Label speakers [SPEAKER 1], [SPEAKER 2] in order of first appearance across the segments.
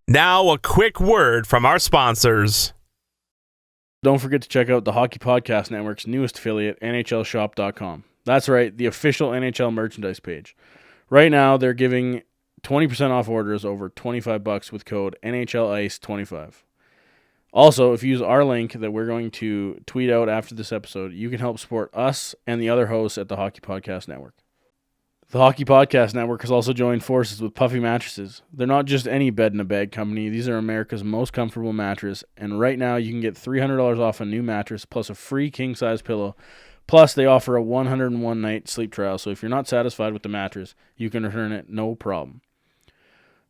[SPEAKER 1] Now, a quick word from our sponsors.
[SPEAKER 2] Don't forget to check out the Hockey Podcast Network's newest affiliate, NHLShop.com. That's right, the official NHL merchandise page. Right now, they're giving 20% off orders over $25 with code NHLICE25. Also, if you use our link that we're going to tweet out after this episode, you can help support us and the other hosts at the Hockey Podcast Network. The Hockey Podcast Network has also joined forces with Puffy Mattresses. They're not just any bed-in-a-bag company. These are America's most comfortable mattress, and right now you can get $300 off a new mattress plus a free king-size pillow. Plus, they offer a 101-night sleep trial, so if you're not satisfied with the mattress, you can return it no problem.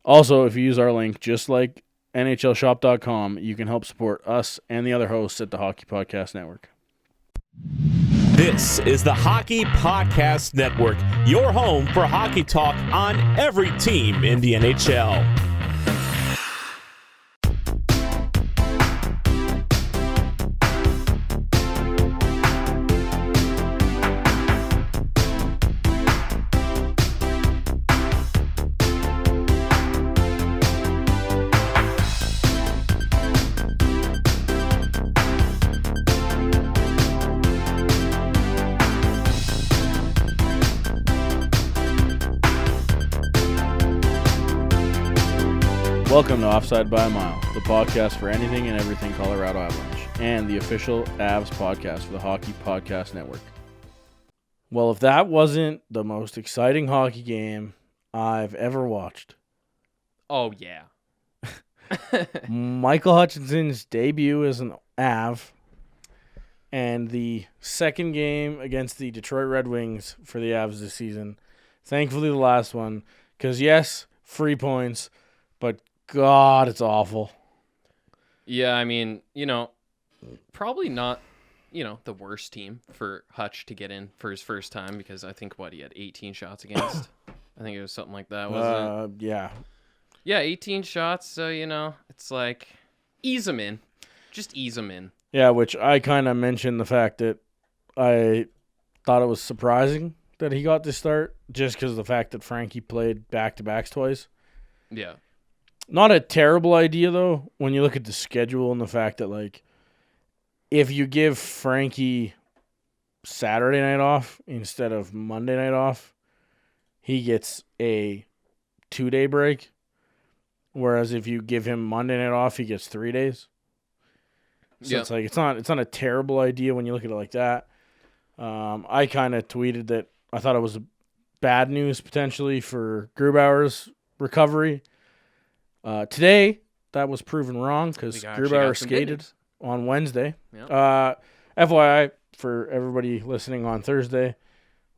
[SPEAKER 2] Also, if you use our link, just like NHLShop.com, you can help support us and the other hosts at the Hockey Podcast Network.
[SPEAKER 1] This is the Hockey Podcast Network, your home for hockey talk on every team in the NHL.
[SPEAKER 2] Welcome to Offside by a Mile, the podcast for anything and everything Colorado Avalanche, and the official Avs podcast for the Hockey Podcast Network. Well, if that wasn't the most exciting hockey game I've ever watched.
[SPEAKER 3] Oh, yeah.
[SPEAKER 2] Michael Hutchinson's debut as an Av, and the second game against the Detroit Red Wings for the Avs this season. Thankfully, the last one, because yes, free points, but God, it's awful.
[SPEAKER 3] Yeah, I mean, probably not, the worst team for Hutch to get in for his first time because I think, he had 18 shots against. I think it was something like that, wasn't it?
[SPEAKER 2] Yeah.
[SPEAKER 3] Yeah, 18 shots, so, it's like, ease him in. Just ease him in.
[SPEAKER 2] Yeah, which I kind of mentioned the fact that I thought it was surprising that he got to start just because of the fact that Frankie played back-to-backs twice.
[SPEAKER 3] Yeah.
[SPEAKER 2] Not a terrible idea, though, when you look at the schedule and the fact that, if you give Frankie Saturday night off instead of Monday night off, he gets a 2-day break. Whereas if you give him Monday night off, he gets 3 days. So It's it's not a terrible idea when you look at it like that. I kind of tweeted that I thought it was bad news potentially for Grubauer's recovery. Today, that was proven wrong because Grubauer skated on Wednesday. Yep. FYI, for everybody listening on Thursday,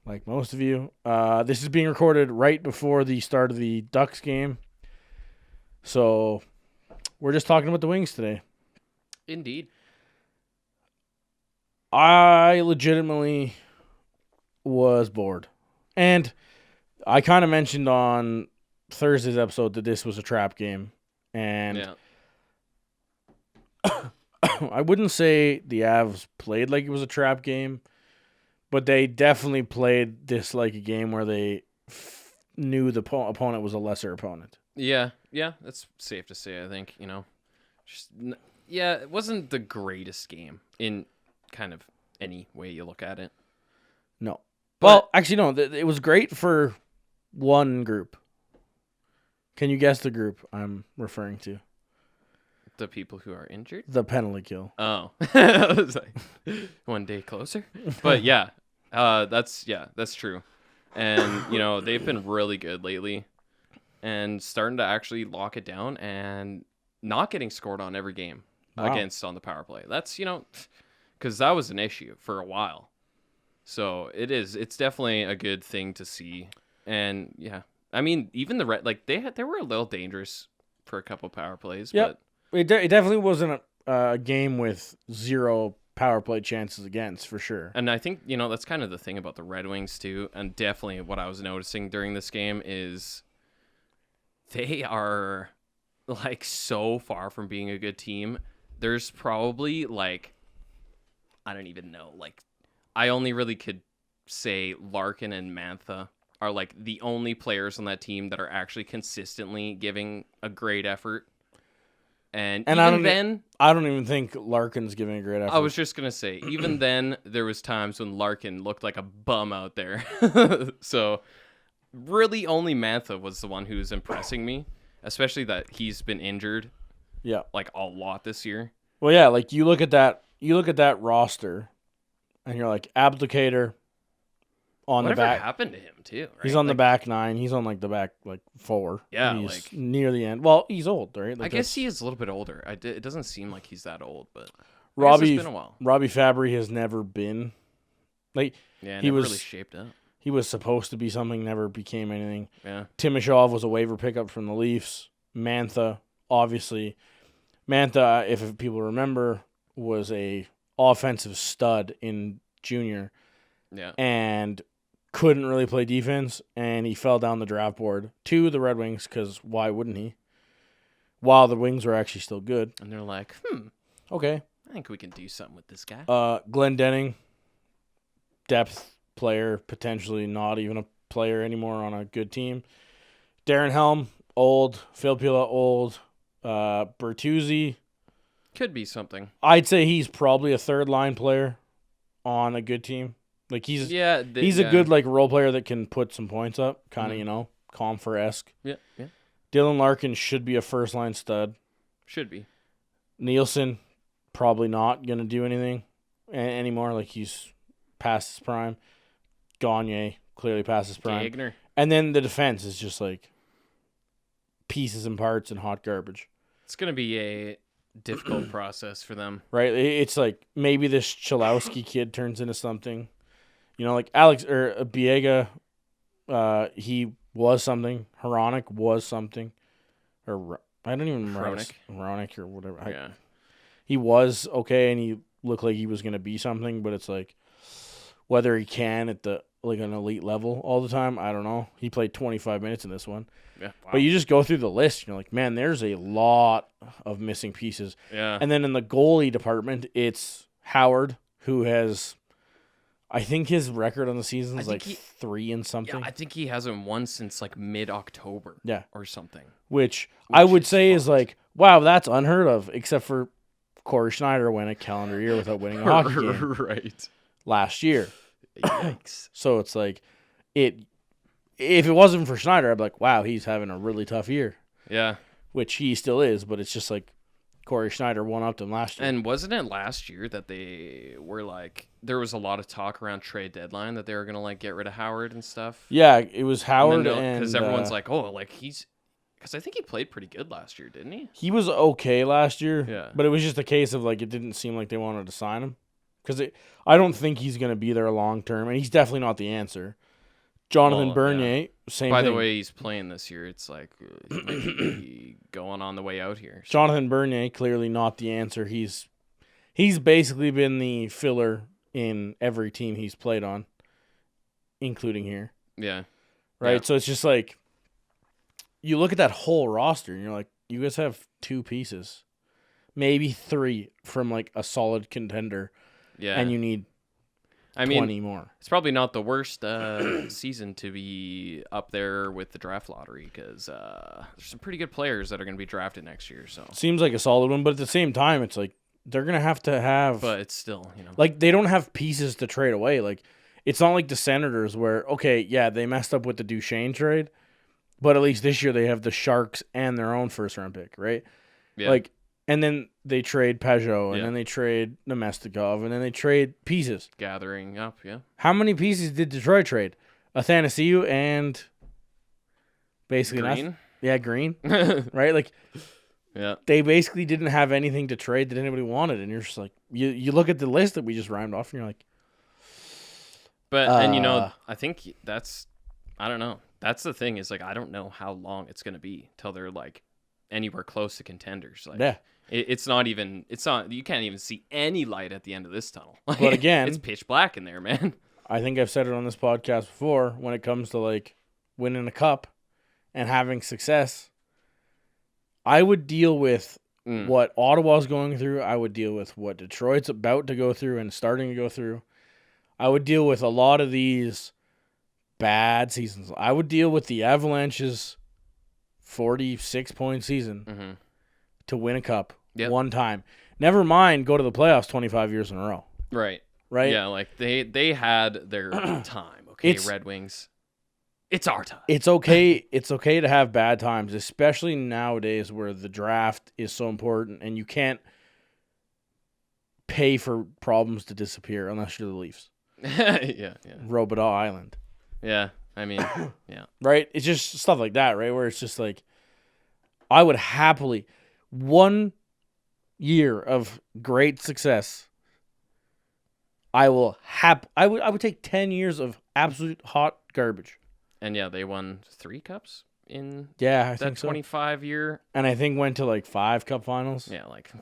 [SPEAKER 2] like most of you, this is being recorded right before the start of the Ducks game. So, we're just talking about the Wings today.
[SPEAKER 3] Indeed.
[SPEAKER 2] I legitimately was bored. And I kind of mentioned on Thursday's episode that this was a trap game, and I wouldn't say the Avs played like it was a trap game, but they definitely played this like a game where they knew the opponent was a lesser opponent.
[SPEAKER 3] Yeah, that's safe to say. I think it wasn't the greatest game in kind of any way you look at it.
[SPEAKER 2] No, well, actually, no, it was great for one group. Can you guess the group I'm referring to?
[SPEAKER 3] The people who are injured?
[SPEAKER 2] The penalty kill.
[SPEAKER 3] Oh. I was like, one day closer? But yeah, that's true. And, they've been really good lately and starting to actually lock it down and not getting scored on every game against on the power play. That's, because that was an issue for a while. So it's definitely a good thing to see. And yeah. I mean, even the Red, they were a little dangerous for a couple power plays.
[SPEAKER 2] Yep.
[SPEAKER 3] But
[SPEAKER 2] it definitely wasn't a game with zero power play chances against for sure.
[SPEAKER 3] And I think, that's kind of the thing about the Red Wings too, and definitely what I was noticing during this game is they are like so far from being a good team. There's probably like, I don't even know, like I only really could say Larkin and Mantha are like the only players on that team that are actually consistently giving a great effort. And even
[SPEAKER 2] I don't even think Larkin's giving a great effort.
[SPEAKER 3] I was just going to say, even then, there was times when Larkin looked like a bum out there. So, really only Mantha was the one who was impressing me, especially that he's been injured like a lot this year.
[SPEAKER 2] Well, yeah, like you look at that roster, and you're like, Abdicator on
[SPEAKER 3] Whatever
[SPEAKER 2] the back.
[SPEAKER 3] happened to him, too, right?
[SPEAKER 2] He's on the back 9. He's on, like, the back, like, 4.
[SPEAKER 3] Yeah,
[SPEAKER 2] he's
[SPEAKER 3] like...
[SPEAKER 2] near the end. Well, he's old, right? Like,
[SPEAKER 3] I guess he is a little bit older. It doesn't seem like he's that old, but...
[SPEAKER 2] Robbie,
[SPEAKER 3] it's been a while.
[SPEAKER 2] Robbie Fabry has never been... Like,
[SPEAKER 3] he was really shaped up.
[SPEAKER 2] He was supposed to be something, never became anything.
[SPEAKER 3] Yeah.
[SPEAKER 2] Timashov was a waiver pickup from the Leafs. Mantha, obviously. Mantha, if people remember, was a offensive stud in junior.
[SPEAKER 3] Yeah.
[SPEAKER 2] And couldn't really play defense, and he fell down the draft board to the Red Wings, because why wouldn't he? While the Wings were actually still good.
[SPEAKER 3] And they're like,
[SPEAKER 2] okay.
[SPEAKER 3] I think we can do something with this guy.
[SPEAKER 2] Glenn Denning, depth player, potentially not even a player anymore on a good team. Darren Helm, old. Filppula, old. Bertuzzi.
[SPEAKER 3] Could be something.
[SPEAKER 2] I'd say he's probably a third-line player on a good team. Like, he's a good, like, role player that can put some points up, kind of, Comfer-esque.
[SPEAKER 3] Yeah.
[SPEAKER 2] Dylan Larkin should be a first-line stud.
[SPEAKER 3] Should be.
[SPEAKER 2] Nielsen, probably not going to do anything anymore. Like, he's past his prime. Gagne, clearly past his prime.
[SPEAKER 3] Gagner.
[SPEAKER 2] And then the defense is just, like, pieces and parts and hot garbage.
[SPEAKER 3] It's going to be a difficult process for them.
[SPEAKER 2] Right? It's like, maybe this Chalowski kid turns into something. Like Alex or Biega, he was something. Hronik was something. Or I don't even remember. Hronik or whatever.
[SPEAKER 3] Yeah.
[SPEAKER 2] He was okay, and he looked like he was going to be something, but it's like whether he can at the like an elite level all the time, I don't know. He played 25 minutes in this one.
[SPEAKER 3] Yeah. Wow.
[SPEAKER 2] But you just go through the list, and you're like, man, there's a lot of missing pieces.
[SPEAKER 3] Yeah.
[SPEAKER 2] And then in the goalie department, it's Howard, who has... I think his record on the season is like 3 and something.
[SPEAKER 3] Yeah, I think he hasn't won since like mid-October.
[SPEAKER 2] Yeah.
[SPEAKER 3] Or something.
[SPEAKER 2] Which I would say is like, wow, that's unheard of, except for Corey Schneider went a calendar year without winning a hockey game.
[SPEAKER 3] Right.
[SPEAKER 2] Last year.
[SPEAKER 3] Yikes.
[SPEAKER 2] So it's like, if it wasn't for Schneider, I'd be like, wow, he's having a really tough year.
[SPEAKER 3] Yeah.
[SPEAKER 2] Which he still is, but it's just like, Corey Schneider one-upped him last year.
[SPEAKER 3] And wasn't it last year that they were like, there was a lot of talk around trade deadline that they were going to like get rid of Howard and stuff?
[SPEAKER 2] Yeah, it was Howard and...
[SPEAKER 3] Because everyone's like, oh, like he's... Because I think he played pretty good last year, didn't he?
[SPEAKER 2] He was okay last year.
[SPEAKER 3] Yeah.
[SPEAKER 2] But it was just a case of like, it didn't seem like they wanted to sign him. Because I don't think he's going to be there long-term, and he's definitely not the answer. Jonathan Bernier, same thing.
[SPEAKER 3] By the way, he's playing this year. It's like he might be going on the way out here. So.
[SPEAKER 2] Jonathan Bernier, clearly not the answer. He's basically been the filler in every team he's played on, including here.
[SPEAKER 3] Yeah.
[SPEAKER 2] Right?
[SPEAKER 3] Yeah.
[SPEAKER 2] So it's just like, you look at that whole roster, and you're like, you guys have 2 pieces. Maybe 3 from like a solid contender.
[SPEAKER 3] Yeah.
[SPEAKER 2] And you need 20 more.
[SPEAKER 3] It's probably not the worst season to be up there with the draft lottery because there's some pretty good players that are going to be drafted next year. So
[SPEAKER 2] seems like a solid one, but at the same time, it's like they're going to have.
[SPEAKER 3] But it's still,
[SPEAKER 2] like they don't have pieces to trade away. Like it's not like the Senators where they messed up with the Duchesne trade, but at least this year they have the Sharks and their own first round pick, right?
[SPEAKER 3] Yeah.
[SPEAKER 2] Like. And then they trade Peugeot, and then they trade Namestnikov, and then they trade pieces.
[SPEAKER 3] Gathering up, yeah.
[SPEAKER 2] How many pieces did Detroit trade? Athanasiou and basically
[SPEAKER 3] Green?
[SPEAKER 2] nothing. Yeah, Green. Right? Like,
[SPEAKER 3] yeah.
[SPEAKER 2] They basically didn't have anything to trade that anybody wanted, and you're just like, you look at the list that we just rhymed off, and you're like...
[SPEAKER 3] But, I think that's, I don't know. That's the thing is, like, I don't know how long it's going to be till they're, like, anywhere close to contenders. Like,
[SPEAKER 2] yeah.
[SPEAKER 3] It's not. You can't even see any light at the end of this tunnel.
[SPEAKER 2] But again,
[SPEAKER 3] it's pitch black in there, man.
[SPEAKER 2] I think I've said it on this podcast before. When it comes to like winning a cup and having success, I would deal with what Ottawa's going through. I would deal with what Detroit's about to go through and starting to go through. I would deal with a lot of these bad seasons. I would deal with the Avalanche's 46-point season to win a cup one time. Never mind go to the playoffs 25 years in a row.
[SPEAKER 3] Right.
[SPEAKER 2] Right?
[SPEAKER 3] Yeah, like they had their time, okay, Red Wings. It's our time.
[SPEAKER 2] It's okay to have bad times, especially nowadays where the draft is so important and you can't pay for problems to disappear unless you're the Leafs.
[SPEAKER 3] Yeah.
[SPEAKER 2] Robidaw Island.
[SPEAKER 3] Yeah, I mean, yeah.
[SPEAKER 2] Right? It's just stuff like that, right? Where it's just like, I would happily, 1 year of great success, I would take 10 years of absolute hot garbage.
[SPEAKER 3] And yeah, they won 3 cups in
[SPEAKER 2] I think so.
[SPEAKER 3] 25-year.
[SPEAKER 2] And I think went to like 5 cup finals.
[SPEAKER 3] Yeah, like,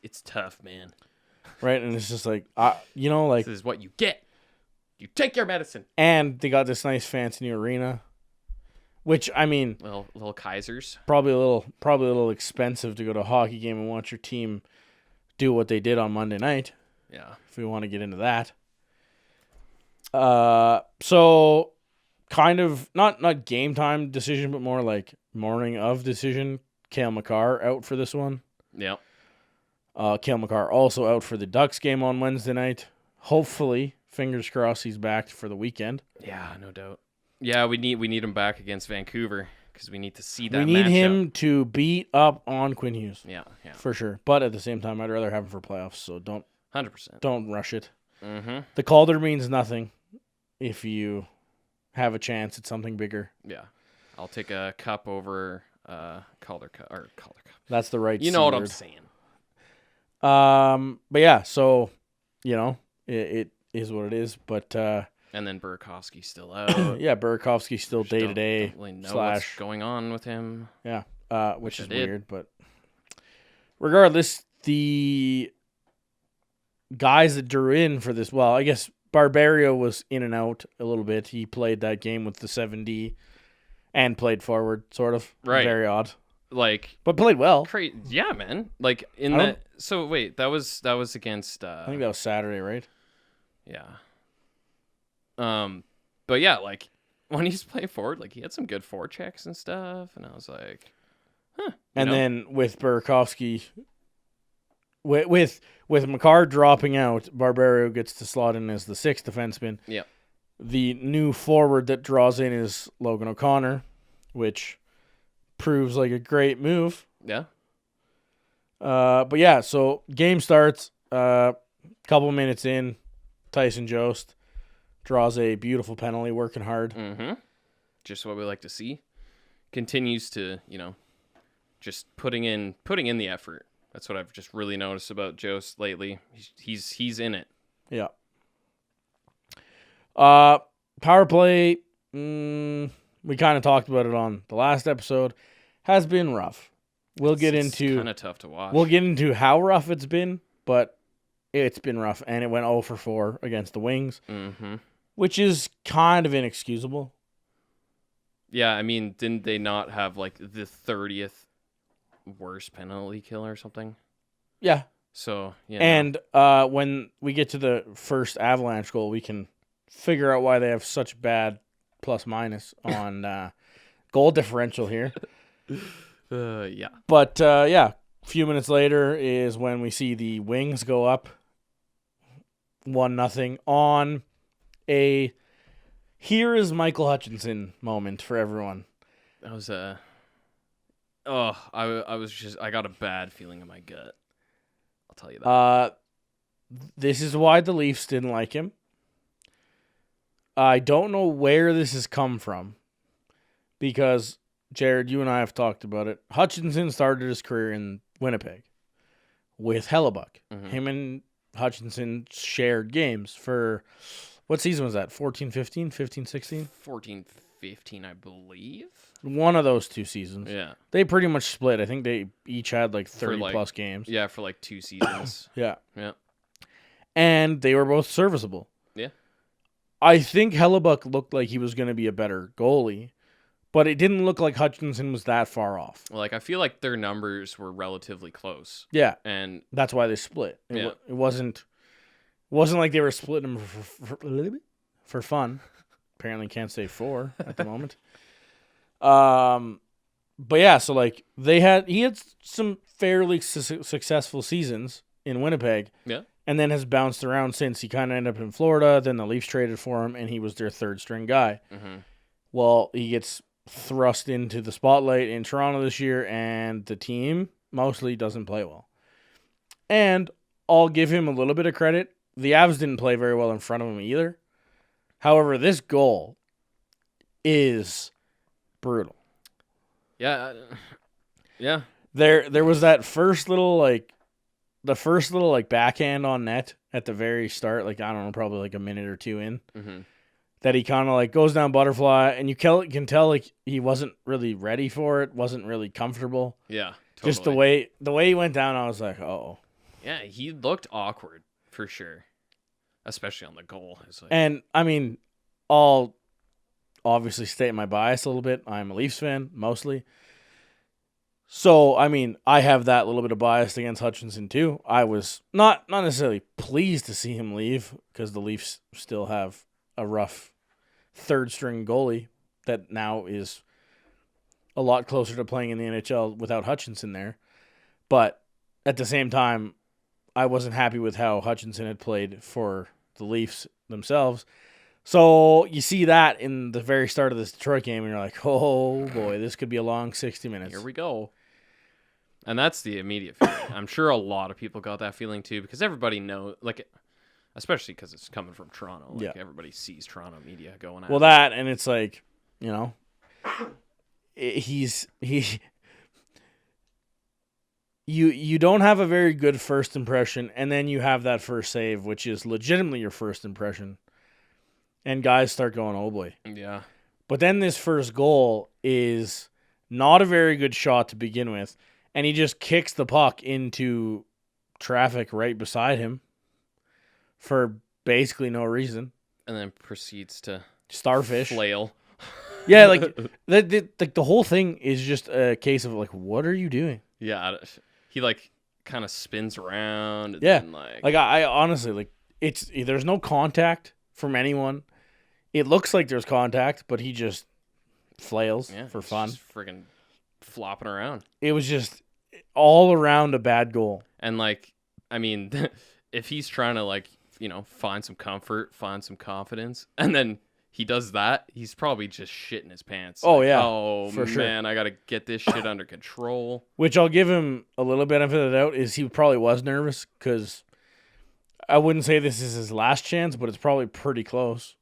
[SPEAKER 3] it's tough, man.
[SPEAKER 2] Right? And it's just like, like
[SPEAKER 3] this is what you get. You take your medicine.
[SPEAKER 2] And they got this nice fancy new arena, which I mean,
[SPEAKER 3] little Kaisers.
[SPEAKER 2] Probably a little expensive to go to a hockey game and watch your team do what they did on Monday night.
[SPEAKER 3] Yeah,
[SPEAKER 2] if we want to get into that. So kind of not game time decision, but more like morning of decision. Cale Makar out for this one.
[SPEAKER 3] Yep.
[SPEAKER 2] Cale Makar also out for the Ducks game on Wednesday night. Hopefully, fingers crossed, he's back for the weekend.
[SPEAKER 3] Yeah, no doubt. Yeah, we need him back against Vancouver because we need to see that.
[SPEAKER 2] We need
[SPEAKER 3] matchup.
[SPEAKER 2] him to beat up on Quinn Hughes.
[SPEAKER 3] Yeah,
[SPEAKER 2] for sure. But at the same time, I'd rather have him for playoffs. So
[SPEAKER 3] 100%.
[SPEAKER 2] Don't rush it.
[SPEAKER 3] Mm-hmm.
[SPEAKER 2] The Calder means nothing if you have a chance at something bigger.
[SPEAKER 3] Yeah, I'll take a cup over Calder cup.
[SPEAKER 2] That's the right.
[SPEAKER 3] You know what I'm saying.
[SPEAKER 2] But yeah, so it is what it is. But
[SPEAKER 3] and then Burakovsky's still out.
[SPEAKER 2] Yeah, Burakovsky's still day to day.
[SPEAKER 3] Don't really know what's going on with him.
[SPEAKER 2] Yeah, which is weird. But regardless, the guys that drew in for this, well, I guess Barbario was in and out a little bit. He played that game with the 7D and played forward, sort of.
[SPEAKER 3] Right.
[SPEAKER 2] Very odd.
[SPEAKER 3] Like,
[SPEAKER 2] but played well.
[SPEAKER 3] Yeah, man. Like So wait, that was against.
[SPEAKER 2] I think that was Saturday, right?
[SPEAKER 3] Yeah. But yeah, like when he's playing forward, like he had some good forechecks and stuff, and I was like, huh.
[SPEAKER 2] And then with Burakovsky, with Makar dropping out, Barbario gets to slot in as the 6th defenseman.
[SPEAKER 3] Yeah.
[SPEAKER 2] The new forward that draws in is Logan O'Connor, which proves like a great move.
[SPEAKER 3] Yeah.
[SPEAKER 2] But yeah, so game starts. Couple minutes in, Tyson Jost draws a beautiful penalty, working hard.
[SPEAKER 3] Mm-hmm. Just what we like to see. Continues to, just putting in the effort. That's what I've just really noticed about Jost lately. He's in it.
[SPEAKER 2] Yeah. Power play. We kind of talked about it on the last episode. Has been rough. It's
[SPEAKER 3] kind of tough to watch.
[SPEAKER 2] We'll get into how rough it's been, but it's been rough, and it went 0 for 4 against the Wings, which is kind of inexcusable.
[SPEAKER 3] Yeah, I mean, didn't they not have like the 30th worst penalty kill or something?
[SPEAKER 2] Yeah.
[SPEAKER 3] So yeah.
[SPEAKER 2] And when we get to the first Avalanche goal, we can figure out why they have such bad plus minus on goal differential here.
[SPEAKER 3] Yeah.
[SPEAKER 2] But a few minutes later is when we see the Wings go up 1-0 on a here is Michael Hutchinson moment for everyone.
[SPEAKER 3] That was I got a bad feeling in my gut. I'll tell you that.
[SPEAKER 2] This is why the Leafs didn't like him. I don't know where this has come from because, Jared, you and I have talked about it. Hutchinson started his career in Winnipeg with Hellebuck.
[SPEAKER 3] Mm-hmm.
[SPEAKER 2] Him and Hutchinson shared games for, what season was that? 14-15, 15-16?
[SPEAKER 3] 14-15. 2015, I believe.
[SPEAKER 2] One of those 2 seasons.
[SPEAKER 3] Yeah.
[SPEAKER 2] They pretty much split. I think they each had like 30
[SPEAKER 3] like-
[SPEAKER 2] plus games.
[SPEAKER 3] Yeah, for like 2 seasons.
[SPEAKER 2] Yeah.
[SPEAKER 3] Yeah.
[SPEAKER 2] And they were both serviceable.
[SPEAKER 3] Yeah.
[SPEAKER 2] I think Hellebuck looked like he was going to be a better goalie, but it didn't look like Hutchinson was that far off.
[SPEAKER 3] Well, like I feel like their numbers were relatively close.
[SPEAKER 2] Yeah.
[SPEAKER 3] And
[SPEAKER 2] That's why they split.
[SPEAKER 3] Yeah.
[SPEAKER 2] It wasn't like they were splitting them for fun. Apparently can't say for at the moment. But yeah, so like he had some fairly successful seasons in Winnipeg.
[SPEAKER 3] Yeah.
[SPEAKER 2] And then has bounced around since. He kind of ended up in Florida. Then the Leafs traded for him, and he was their third string guy.
[SPEAKER 3] Mm-hmm.
[SPEAKER 2] Well, he gets thrust into the spotlight in Toronto this year, and the team mostly doesn't play well. And I'll give him a little bit of credit. The Avs didn't play very well in front of him either. However, this goal is brutal.
[SPEAKER 3] Yeah. Yeah.
[SPEAKER 2] There was that first little backhand on net at the very start, like I don't know, probably like a minute or 2 in,
[SPEAKER 3] Mm-hmm.
[SPEAKER 2] that he kind of like goes down butterfly, and you can tell like he wasn't really ready for it, wasn't really comfortable.
[SPEAKER 3] Yeah. Totally.
[SPEAKER 2] Just the way he went down, I was like, oh.
[SPEAKER 3] Yeah, he looked awkward for sure, especially on the goal. It's like,
[SPEAKER 2] And I mean, I'll obviously state my bias a little bit. I'm a Leafs fan mostly. So, I mean, I have that little bit of bias against Hutchinson too. I was not necessarily pleased to see him leave because the Leafs still have a rough third string goalie that now is a lot closer to playing in the NHL without Hutchinson there. But at the same time, I wasn't happy with how Hutchinson had played for the Leafs themselves. So you see that in the very start of this Detroit game, and you're like, oh boy, this could be a long 60 minutes.
[SPEAKER 3] here we go. And that's the immediate feeling. I'm sure a lot of people got that feeling too, because everybody knows, like, especially because it's coming from Toronto. Like,
[SPEAKER 2] Yeah.
[SPEAKER 3] everybody sees Toronto media going at
[SPEAKER 2] Well,
[SPEAKER 3] it.
[SPEAKER 2] that, and it's like, you don't have a very good first impression, and then you have that first save, which is legitimately your first impression, and guys start going, oh boy.
[SPEAKER 3] Yeah.
[SPEAKER 2] But then this first goal is not a very good shot to begin with, and he just kicks the puck into traffic right beside him for basically no reason.
[SPEAKER 3] And then proceeds to
[SPEAKER 2] Starfish.
[SPEAKER 3] flail.
[SPEAKER 2] Yeah, like the whole thing is just a case of like, what are you doing?
[SPEAKER 3] Yeah. He, like, kind of spins around. And
[SPEAKER 2] Yeah.
[SPEAKER 3] then,
[SPEAKER 2] Like I honestly, like, there's no contact from anyone. It looks like there's contact, but he just flails for
[SPEAKER 3] it's
[SPEAKER 2] fun.
[SPEAKER 3] just friggin' flopping around.
[SPEAKER 2] It was just all around a bad goal.
[SPEAKER 3] And, like, I mean, if he's trying to, like, find some comfort, find some confidence, and then he does that, he's probably just shitting his pants.
[SPEAKER 2] Oh,
[SPEAKER 3] Like,
[SPEAKER 2] yeah,
[SPEAKER 3] oh,
[SPEAKER 2] for sure.
[SPEAKER 3] man, I got to get this shit under control.
[SPEAKER 2] Which I'll give him a little benefit of the doubt is he probably was nervous because I wouldn't say this is his last chance, but it's probably pretty close.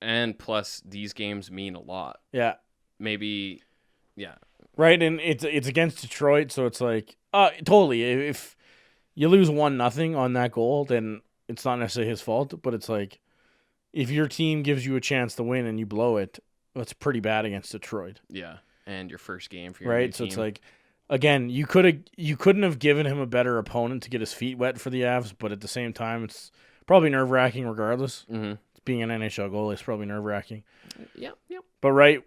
[SPEAKER 3] And plus, these games mean a lot.
[SPEAKER 2] Yeah.
[SPEAKER 3] Maybe, yeah.
[SPEAKER 2] Right, and it's against Detroit, so it's like, totally. If you lose 1-0 on that goal, then it's not necessarily his fault, but it's like, if your team gives you a chance to win and you blow it, that's pretty bad against Detroit.
[SPEAKER 3] Yeah. And your first game for your
[SPEAKER 2] Right?
[SPEAKER 3] new
[SPEAKER 2] So
[SPEAKER 3] team.
[SPEAKER 2] it's like, again, you couldn't have given him a better opponent to get his feet wet for the Avs, but at the same time, it's probably nerve-wracking regardless.
[SPEAKER 3] Mm-hmm.
[SPEAKER 2] Being an NHL goalie is probably nerve-wracking.
[SPEAKER 3] Yep.
[SPEAKER 2] But right,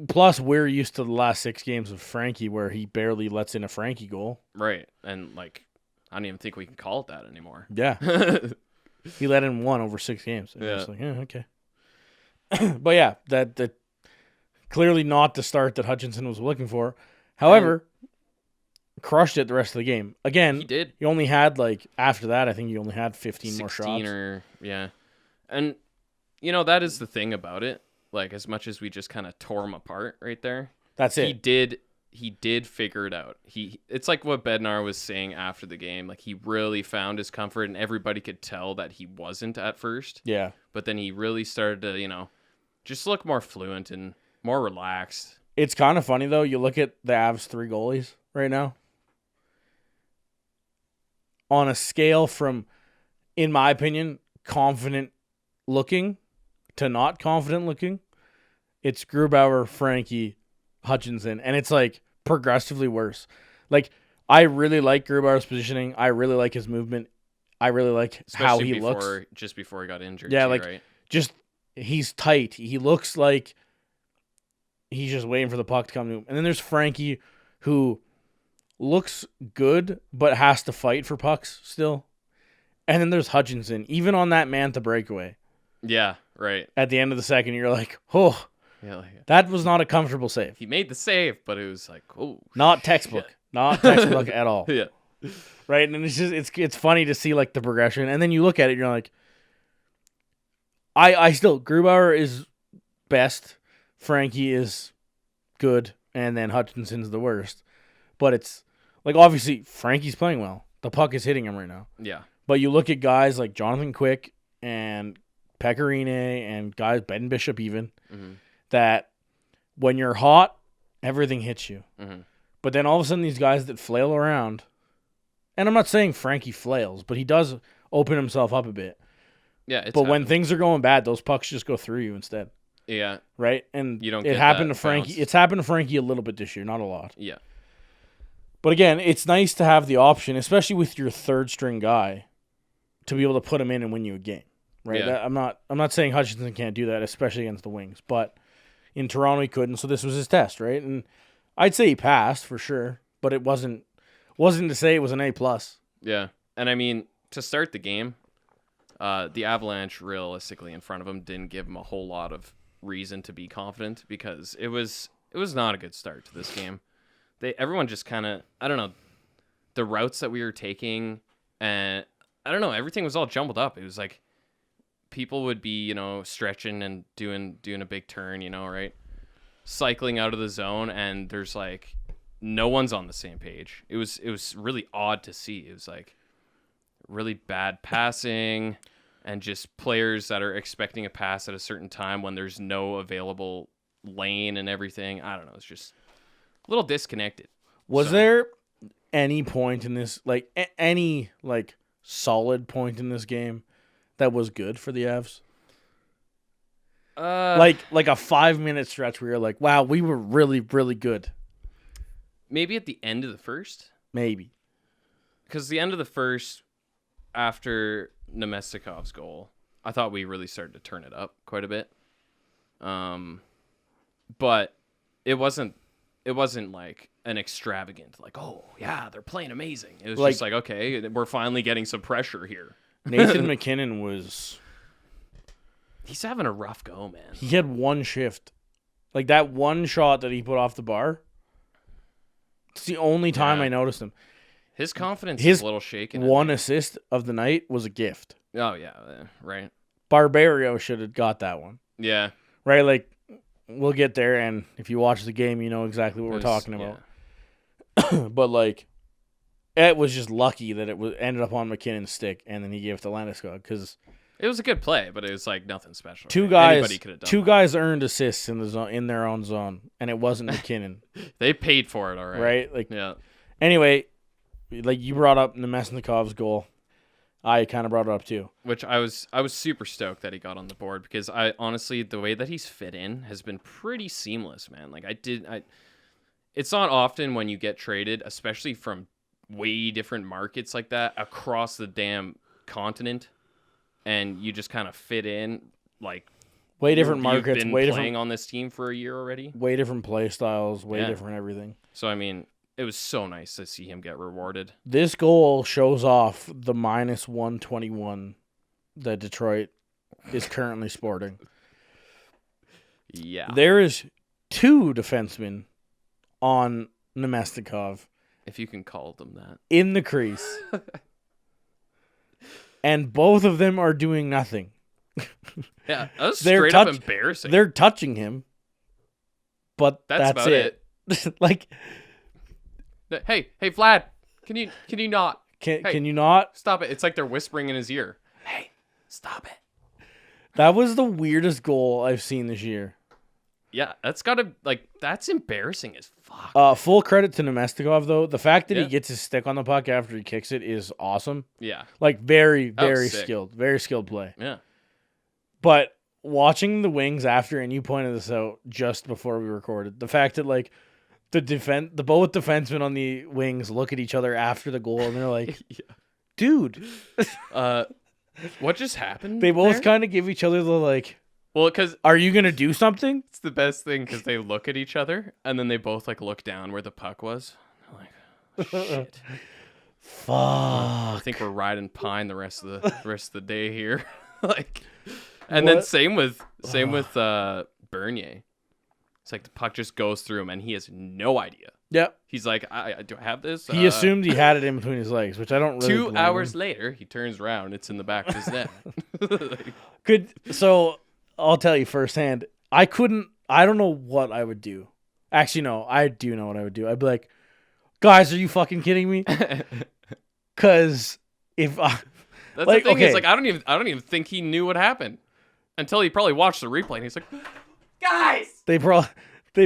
[SPEAKER 2] plus we're used to the last 6 games of Frankie where he barely lets in a Frankie goal.
[SPEAKER 3] Right. And, like, I don't even think we can call it that anymore.
[SPEAKER 2] Yeah. He let in 1 over 6 games. And
[SPEAKER 3] Yeah.
[SPEAKER 2] It's like, okay. But yeah, that clearly not the start that Hutchinson was looking for. However, crushed it the rest of the game. Again,
[SPEAKER 3] He did.
[SPEAKER 2] he only had, like, after that, I think he only had 15 more
[SPEAKER 3] 16
[SPEAKER 2] shots.
[SPEAKER 3] Yeah. And, that is the thing about it. Like, as much as we just kind of tore him apart right there,
[SPEAKER 2] That's it.
[SPEAKER 3] he did figure it out. It's like what Bednar was saying after the game. Like, he really found his comfort, and everybody could tell that he wasn't at first.
[SPEAKER 2] Yeah.
[SPEAKER 3] But then he really started to, just look more fluent and more relaxed.
[SPEAKER 2] It's kind of funny, though. You look at the Avs' 3 goalies right now. On a scale from, in my opinion, confident looking to not confident looking, it's Grubauer, Frankie, Hutchinson, and it's like progressively worse. Like, I really like Grubauer's positioning. I really like his movement. I really like how he looks.
[SPEAKER 3] Just before he got injured.
[SPEAKER 2] Yeah,
[SPEAKER 3] too,
[SPEAKER 2] like
[SPEAKER 3] right?
[SPEAKER 2] just he's tight. He looks like he's just waiting for the puck to come to him. And then there's Frankie, who looks good but has to fight for pucks still. And then there's Hutchinson, even on that Mantha breakaway.
[SPEAKER 3] Yeah, right.
[SPEAKER 2] At the end of the second, you're like, oh,
[SPEAKER 3] Yeah,
[SPEAKER 2] that was not a comfortable save.
[SPEAKER 3] he made the save, but it was like, oh,
[SPEAKER 2] Not textbook.
[SPEAKER 3] shit.
[SPEAKER 2] Not textbook at all.
[SPEAKER 3] Yeah.
[SPEAKER 2] Right? And it's just it's funny to see like the progression. And then you look at it, and you're like, I still Grubauer is best, Frankie is good, and then Hutchinson's the worst. But it's like obviously Frankie's playing well. The puck is hitting him right now.
[SPEAKER 3] Yeah.
[SPEAKER 2] But you look at guys like Jonathan Quick and Pecorine and guys Ben Bishop even that when you're hot, everything hits you. But then all of a sudden these guys that flail around, and I'm not saying Frankie flails, but he does open himself up a bit.
[SPEAKER 3] Yeah.
[SPEAKER 2] But when things are going bad, those pucks just go through you instead.
[SPEAKER 3] Yeah.
[SPEAKER 2] Right? And
[SPEAKER 3] You don't
[SPEAKER 2] it
[SPEAKER 3] get
[SPEAKER 2] happened
[SPEAKER 3] that
[SPEAKER 2] to Frankie.
[SPEAKER 3] bounce.
[SPEAKER 2] It's happened to Frankie a little bit this year, not a lot.
[SPEAKER 3] Yeah.
[SPEAKER 2] But again, it's nice to have the option, especially with your third string guy, to be able to put him in and win you a game. Right?
[SPEAKER 3] Yeah.
[SPEAKER 2] I'm not saying Hutchinson can't do that, especially against the Wings, but in Toronto he couldn't, so this was his test, right? And I'd say he passed for sure, but it wasn't to say it was an A+.
[SPEAKER 3] Yeah. And I mean, to start the game, the Avalanche realistically in front of him didn't give him a whole lot of reason to be confident because it was not a good start to this game. Everyone just kind of, I don't know, the routes that we were taking, and I don't know, everything was all jumbled up. It was like people would be, stretching and doing a big turn, right? Cycling out of the zone, and there's like no one's on the same page. It was really odd to see. It was like really bad passing and just players that are expecting a pass at a certain time when there's no available lane and everything. I don't know. It's just a little disconnected.
[SPEAKER 2] Was there any point in this, like any like solid point in this game that was good for the Avs? Like a 5-minute stretch where you're like, wow, we were really, really good.
[SPEAKER 3] Maybe at the end of the first.
[SPEAKER 2] Maybe.
[SPEAKER 3] Because the end of the first, after Namestnikov's goal, I thought we really started to turn it up quite a bit. But it wasn't like an extravagant, like, oh, yeah, they're playing amazing. It was just like, okay, we're finally getting some pressure here.
[SPEAKER 2] Nathan McKinnon was...
[SPEAKER 3] He's having a rough go, man.
[SPEAKER 2] He had one shift. Like, that one shot that he put off the bar, it's the only time I noticed him.
[SPEAKER 3] His confidence is a little shaken.
[SPEAKER 2] One assist of the night was a gift.
[SPEAKER 3] Oh, yeah, right.
[SPEAKER 2] Barbario should have got that one.
[SPEAKER 3] Yeah.
[SPEAKER 2] Right, like, we'll get there, and if you watch the game, you know exactly what we're talking about. Yeah. But, like, it was just lucky that ended up on McKinnon's stick, and then he gave it to Landeskog, because...
[SPEAKER 3] It was a good play, but it was like nothing special.
[SPEAKER 2] Anybody could have done that. Guys earned assists in the zone, in their own zone, and it wasn't McKinnon.
[SPEAKER 3] They paid for it, all right.
[SPEAKER 2] Right? Like,
[SPEAKER 3] yeah.
[SPEAKER 2] Anyway, like you brought up Namestnikov's goal. I kind of brought it up too.
[SPEAKER 3] Which I was super stoked that he got on the board because I honestly, the way that he's fit in has been pretty seamless, man. Like it's not often when you get traded, especially from way different markets like that across the damn continent. And you just kind of fit in, like
[SPEAKER 2] way different markets.
[SPEAKER 3] You've been
[SPEAKER 2] way
[SPEAKER 3] playing
[SPEAKER 2] different
[SPEAKER 3] on this team for a year already.
[SPEAKER 2] Way different play styles. Way different everything.
[SPEAKER 3] So I mean, it was so nice to see him get rewarded.
[SPEAKER 2] This goal shows off the minus 121 that Detroit is currently sporting.
[SPEAKER 3] Yeah,
[SPEAKER 2] there is 2 defensemen on Namestnikov,
[SPEAKER 3] if you can call them that,
[SPEAKER 2] in the crease. And both of them are doing nothing.
[SPEAKER 3] Yeah, that was straight up embarrassing.
[SPEAKER 2] They're touching him, but that's
[SPEAKER 3] about
[SPEAKER 2] it. Like,
[SPEAKER 3] hey, Vlad, can you not?
[SPEAKER 2] Can you not?
[SPEAKER 3] Stop it. It's like they're whispering in his ear. Hey, stop it.
[SPEAKER 2] That was the weirdest goal I've seen this year.
[SPEAKER 3] Yeah, that's embarrassing as fuck.
[SPEAKER 2] Full credit to Namestnikov, though. The fact that he gets his stick on the puck after he kicks it is awesome.
[SPEAKER 3] Yeah.
[SPEAKER 2] Like, very, very skilled. Very skilled play.
[SPEAKER 3] Yeah.
[SPEAKER 2] But watching the Wings after, and you pointed this out just before we recorded, the fact that like the both defensemen on the Wings look at each other after the goal and they're like, dude,
[SPEAKER 3] what just happened?
[SPEAKER 2] They both
[SPEAKER 3] there?
[SPEAKER 2] kind of give each other the like,
[SPEAKER 3] well, because
[SPEAKER 2] are you gonna do something?
[SPEAKER 3] it's the best thing because they look at each other and then they both like look down where the puck was. They're like, oh, shit.
[SPEAKER 2] Fuck.
[SPEAKER 3] I think we're riding pine the rest of the day here. Like, and then same with Bernier. It's like the puck just goes through him and he has no idea.
[SPEAKER 2] Yep.
[SPEAKER 3] He's like, I do I have this?
[SPEAKER 2] He assumed he had it in between his legs, which I don't really.
[SPEAKER 3] 2 hours later, he turns around. It's in the back of his net.
[SPEAKER 2] So I'll tell you firsthand. I don't know what I would do. Actually, no, I do know what I would do. I'd be like, guys, are you fucking kidding me? Because if I.
[SPEAKER 3] That's
[SPEAKER 2] like,
[SPEAKER 3] the thing
[SPEAKER 2] okay.
[SPEAKER 3] is, like, I don't even think he knew what happened until he probably watched the replay and he's like, guys.
[SPEAKER 2] They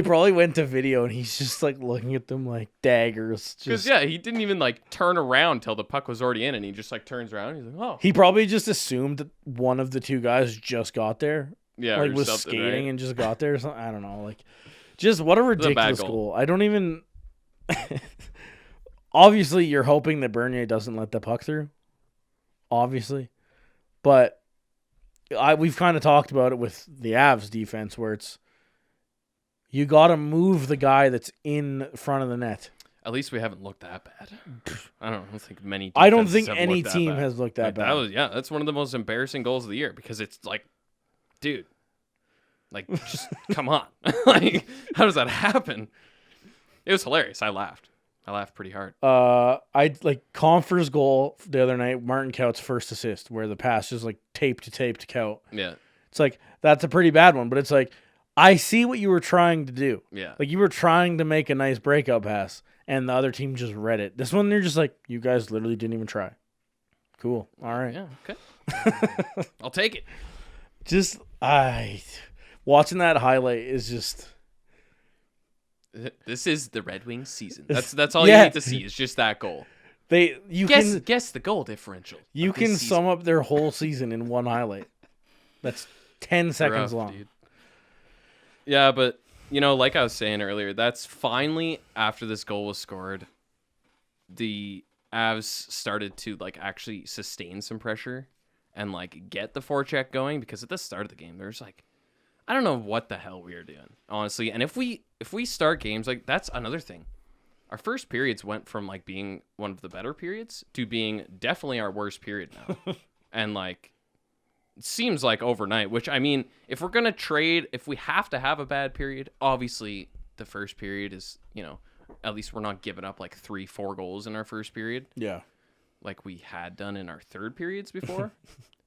[SPEAKER 2] probably went to video and he's just like looking at them like daggers.
[SPEAKER 3] Because he didn't even like turn around till the puck was already in, and he just like turns around. And he's like, oh.
[SPEAKER 2] He probably just assumed that one of the two guys just got there.
[SPEAKER 3] Yeah,
[SPEAKER 2] like
[SPEAKER 3] or
[SPEAKER 2] was
[SPEAKER 3] something,
[SPEAKER 2] skating
[SPEAKER 3] right?
[SPEAKER 2] and just got there or something. I don't know. Like, just what a ridiculous goal. I don't even. Obviously, you're hoping that Bernier doesn't let the puck through. Obviously, but we've kind of talked about it with the Avs defense, where it's you got to move the guy that's in front of the net.
[SPEAKER 3] At least we haven't looked that bad. I don't think many.
[SPEAKER 2] I don't think
[SPEAKER 3] have
[SPEAKER 2] any
[SPEAKER 3] looked
[SPEAKER 2] team
[SPEAKER 3] bad.
[SPEAKER 2] has looked that
[SPEAKER 3] Like,
[SPEAKER 2] bad.
[SPEAKER 3] that's one of the most embarrassing goals of the year because it's like, dude, like just come on, like how does that happen? It was hilarious. I laughed pretty hard.
[SPEAKER 2] I like Confer's goal the other night, Martin Cout's first assist, where the pass is like tape to Cout.
[SPEAKER 3] Yeah,
[SPEAKER 2] It's like that's a pretty bad one, but it's like I see what you were trying to do.
[SPEAKER 3] yeah.
[SPEAKER 2] Like you were trying to make a nice breakout pass, and the other team just read it. This one, they're just like, you guys literally didn't even try. Cool. All right.
[SPEAKER 3] Yeah. Okay. I'll take it.
[SPEAKER 2] Just watching that highlight is just.
[SPEAKER 3] This is the Red Wings season. That's all you need to see is just that goal. Guess the goal differential.
[SPEAKER 2] You can sum up their whole season in one highlight. That's 10 seconds long.
[SPEAKER 3] Dude. Yeah, but like I was saying earlier, that's finally after this goal was scored, the Avs started to like actually sustain some pressure and like get the forecheck going, because at the start of the game there's like, I don't know what the hell we were doing, honestly. And if we start games, like that's another thing. Our first periods went from like being one of the better periods to being definitely our worst period now. And like it seems like overnight, which I mean, if we're going to trade, if we have to have a bad period, obviously the first period is, at least we're not giving up like 3-4 goals in our first period.
[SPEAKER 2] Yeah.
[SPEAKER 3] Like we had done in our third periods before.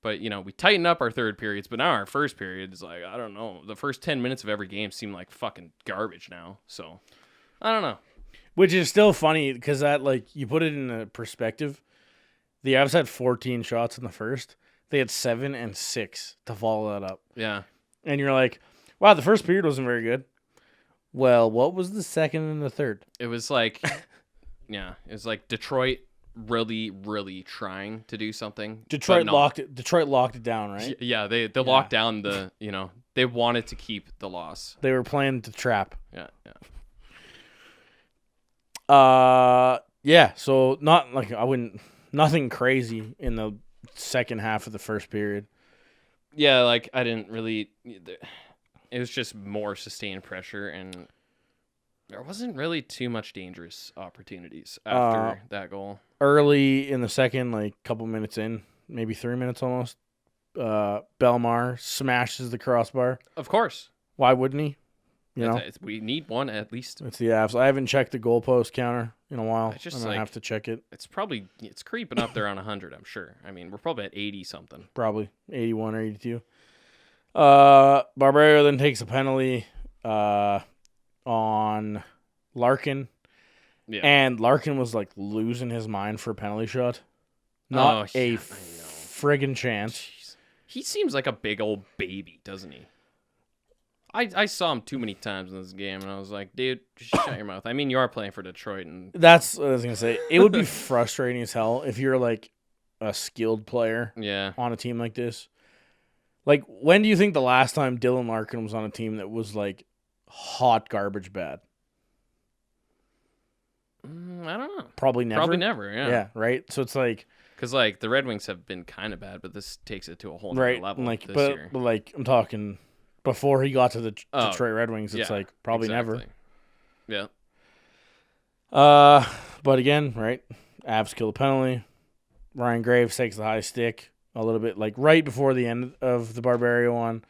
[SPEAKER 3] But, we tightened up our third periods, but now our first period is like, I don't know. The first 10 minutes of every game seem like fucking garbage now. So, I don't know.
[SPEAKER 2] Which is still funny because that, like, you put it in a perspective. The Avs had 14 shots in the first. They had 7 and 6 to follow that up.
[SPEAKER 3] Yeah.
[SPEAKER 2] And you're like, wow, the first period wasn't very good. Well, what was the second and the third?
[SPEAKER 3] It was like, it was like Detroit really, really trying to do something.
[SPEAKER 2] Detroit locked it down, right?
[SPEAKER 3] Yeah, they locked down the, they wanted to keep the loss.
[SPEAKER 2] They were playing to trap.
[SPEAKER 3] Yeah,
[SPEAKER 2] yeah, so not like nothing crazy in the second half of the first period.
[SPEAKER 3] Yeah, like I didn't really, it was just more sustained pressure, and there wasn't really too much dangerous opportunities after that goal.
[SPEAKER 2] Early in the second, like couple minutes in, maybe 3 minutes almost, Belmar smashes the crossbar.
[SPEAKER 3] Of course.
[SPEAKER 2] Why wouldn't he?
[SPEAKER 3] We need one at least.
[SPEAKER 2] It's the Avs. I haven't checked the goalpost counter in a while. I'm going to have to check it.
[SPEAKER 3] It's creeping up there on 100, I'm sure. I mean, we're probably at 80 something.
[SPEAKER 2] Probably 81 or 82. Barbero then takes a penalty on Larkin.
[SPEAKER 3] Yeah.
[SPEAKER 2] And Larkin was like losing his mind for a penalty shot. Not a friggin' chance.
[SPEAKER 3] Jeez. He seems like a big old baby, doesn't he? I saw him too many times in this game, and I was like, dude, just shut your mouth. I mean, you are playing for Detroit. And
[SPEAKER 2] that's what I was going to say. It would be frustrating as hell if you're like a skilled player
[SPEAKER 3] on
[SPEAKER 2] a team like this. Like, when do you think the last time Dylan Larkin was on a team that was, like, hot garbage bad?
[SPEAKER 3] I don't know.
[SPEAKER 2] Probably never.
[SPEAKER 3] Probably never, yeah.
[SPEAKER 2] Yeah, right? So it's like...
[SPEAKER 3] Because, like, the Red Wings have been kind of bad, but this takes it to a whole nother level
[SPEAKER 2] like,
[SPEAKER 3] this
[SPEAKER 2] but,
[SPEAKER 3] year.
[SPEAKER 2] But, like, I'm talking before he got to the Detroit Red Wings, it's like, probably never.
[SPEAKER 3] Yeah.
[SPEAKER 2] But again, right? Avs kill the penalty. Ryan Graves takes the high stick a little bit, like, right before the end of the Barbario one.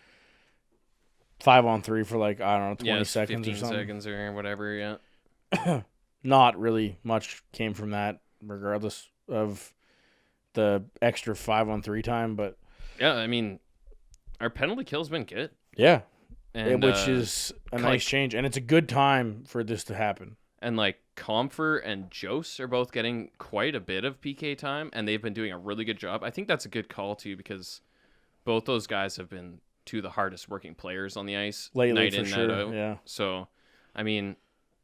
[SPEAKER 2] 5-on-3 for, like, I don't know, 20 seconds or
[SPEAKER 3] 15
[SPEAKER 2] something.
[SPEAKER 3] seconds or whatever, yeah.
[SPEAKER 2] Not really much came from that, regardless of the extra 5-on-3 time, but
[SPEAKER 3] Yeah, I mean, our penalty kill's been good.
[SPEAKER 2] yeah,
[SPEAKER 3] And,
[SPEAKER 2] which is a nice change, and it's a good time for this to happen.
[SPEAKER 3] And, like, Comfort and Jose are both getting quite a bit of PK time, and they've been doing a really good job. I think that's a good call, too, because both those guys have been two of the hardest working players on the ice.
[SPEAKER 2] Lately,
[SPEAKER 3] night
[SPEAKER 2] for
[SPEAKER 3] in,
[SPEAKER 2] sure,
[SPEAKER 3] night out.
[SPEAKER 2] yeah.
[SPEAKER 3] So, I mean,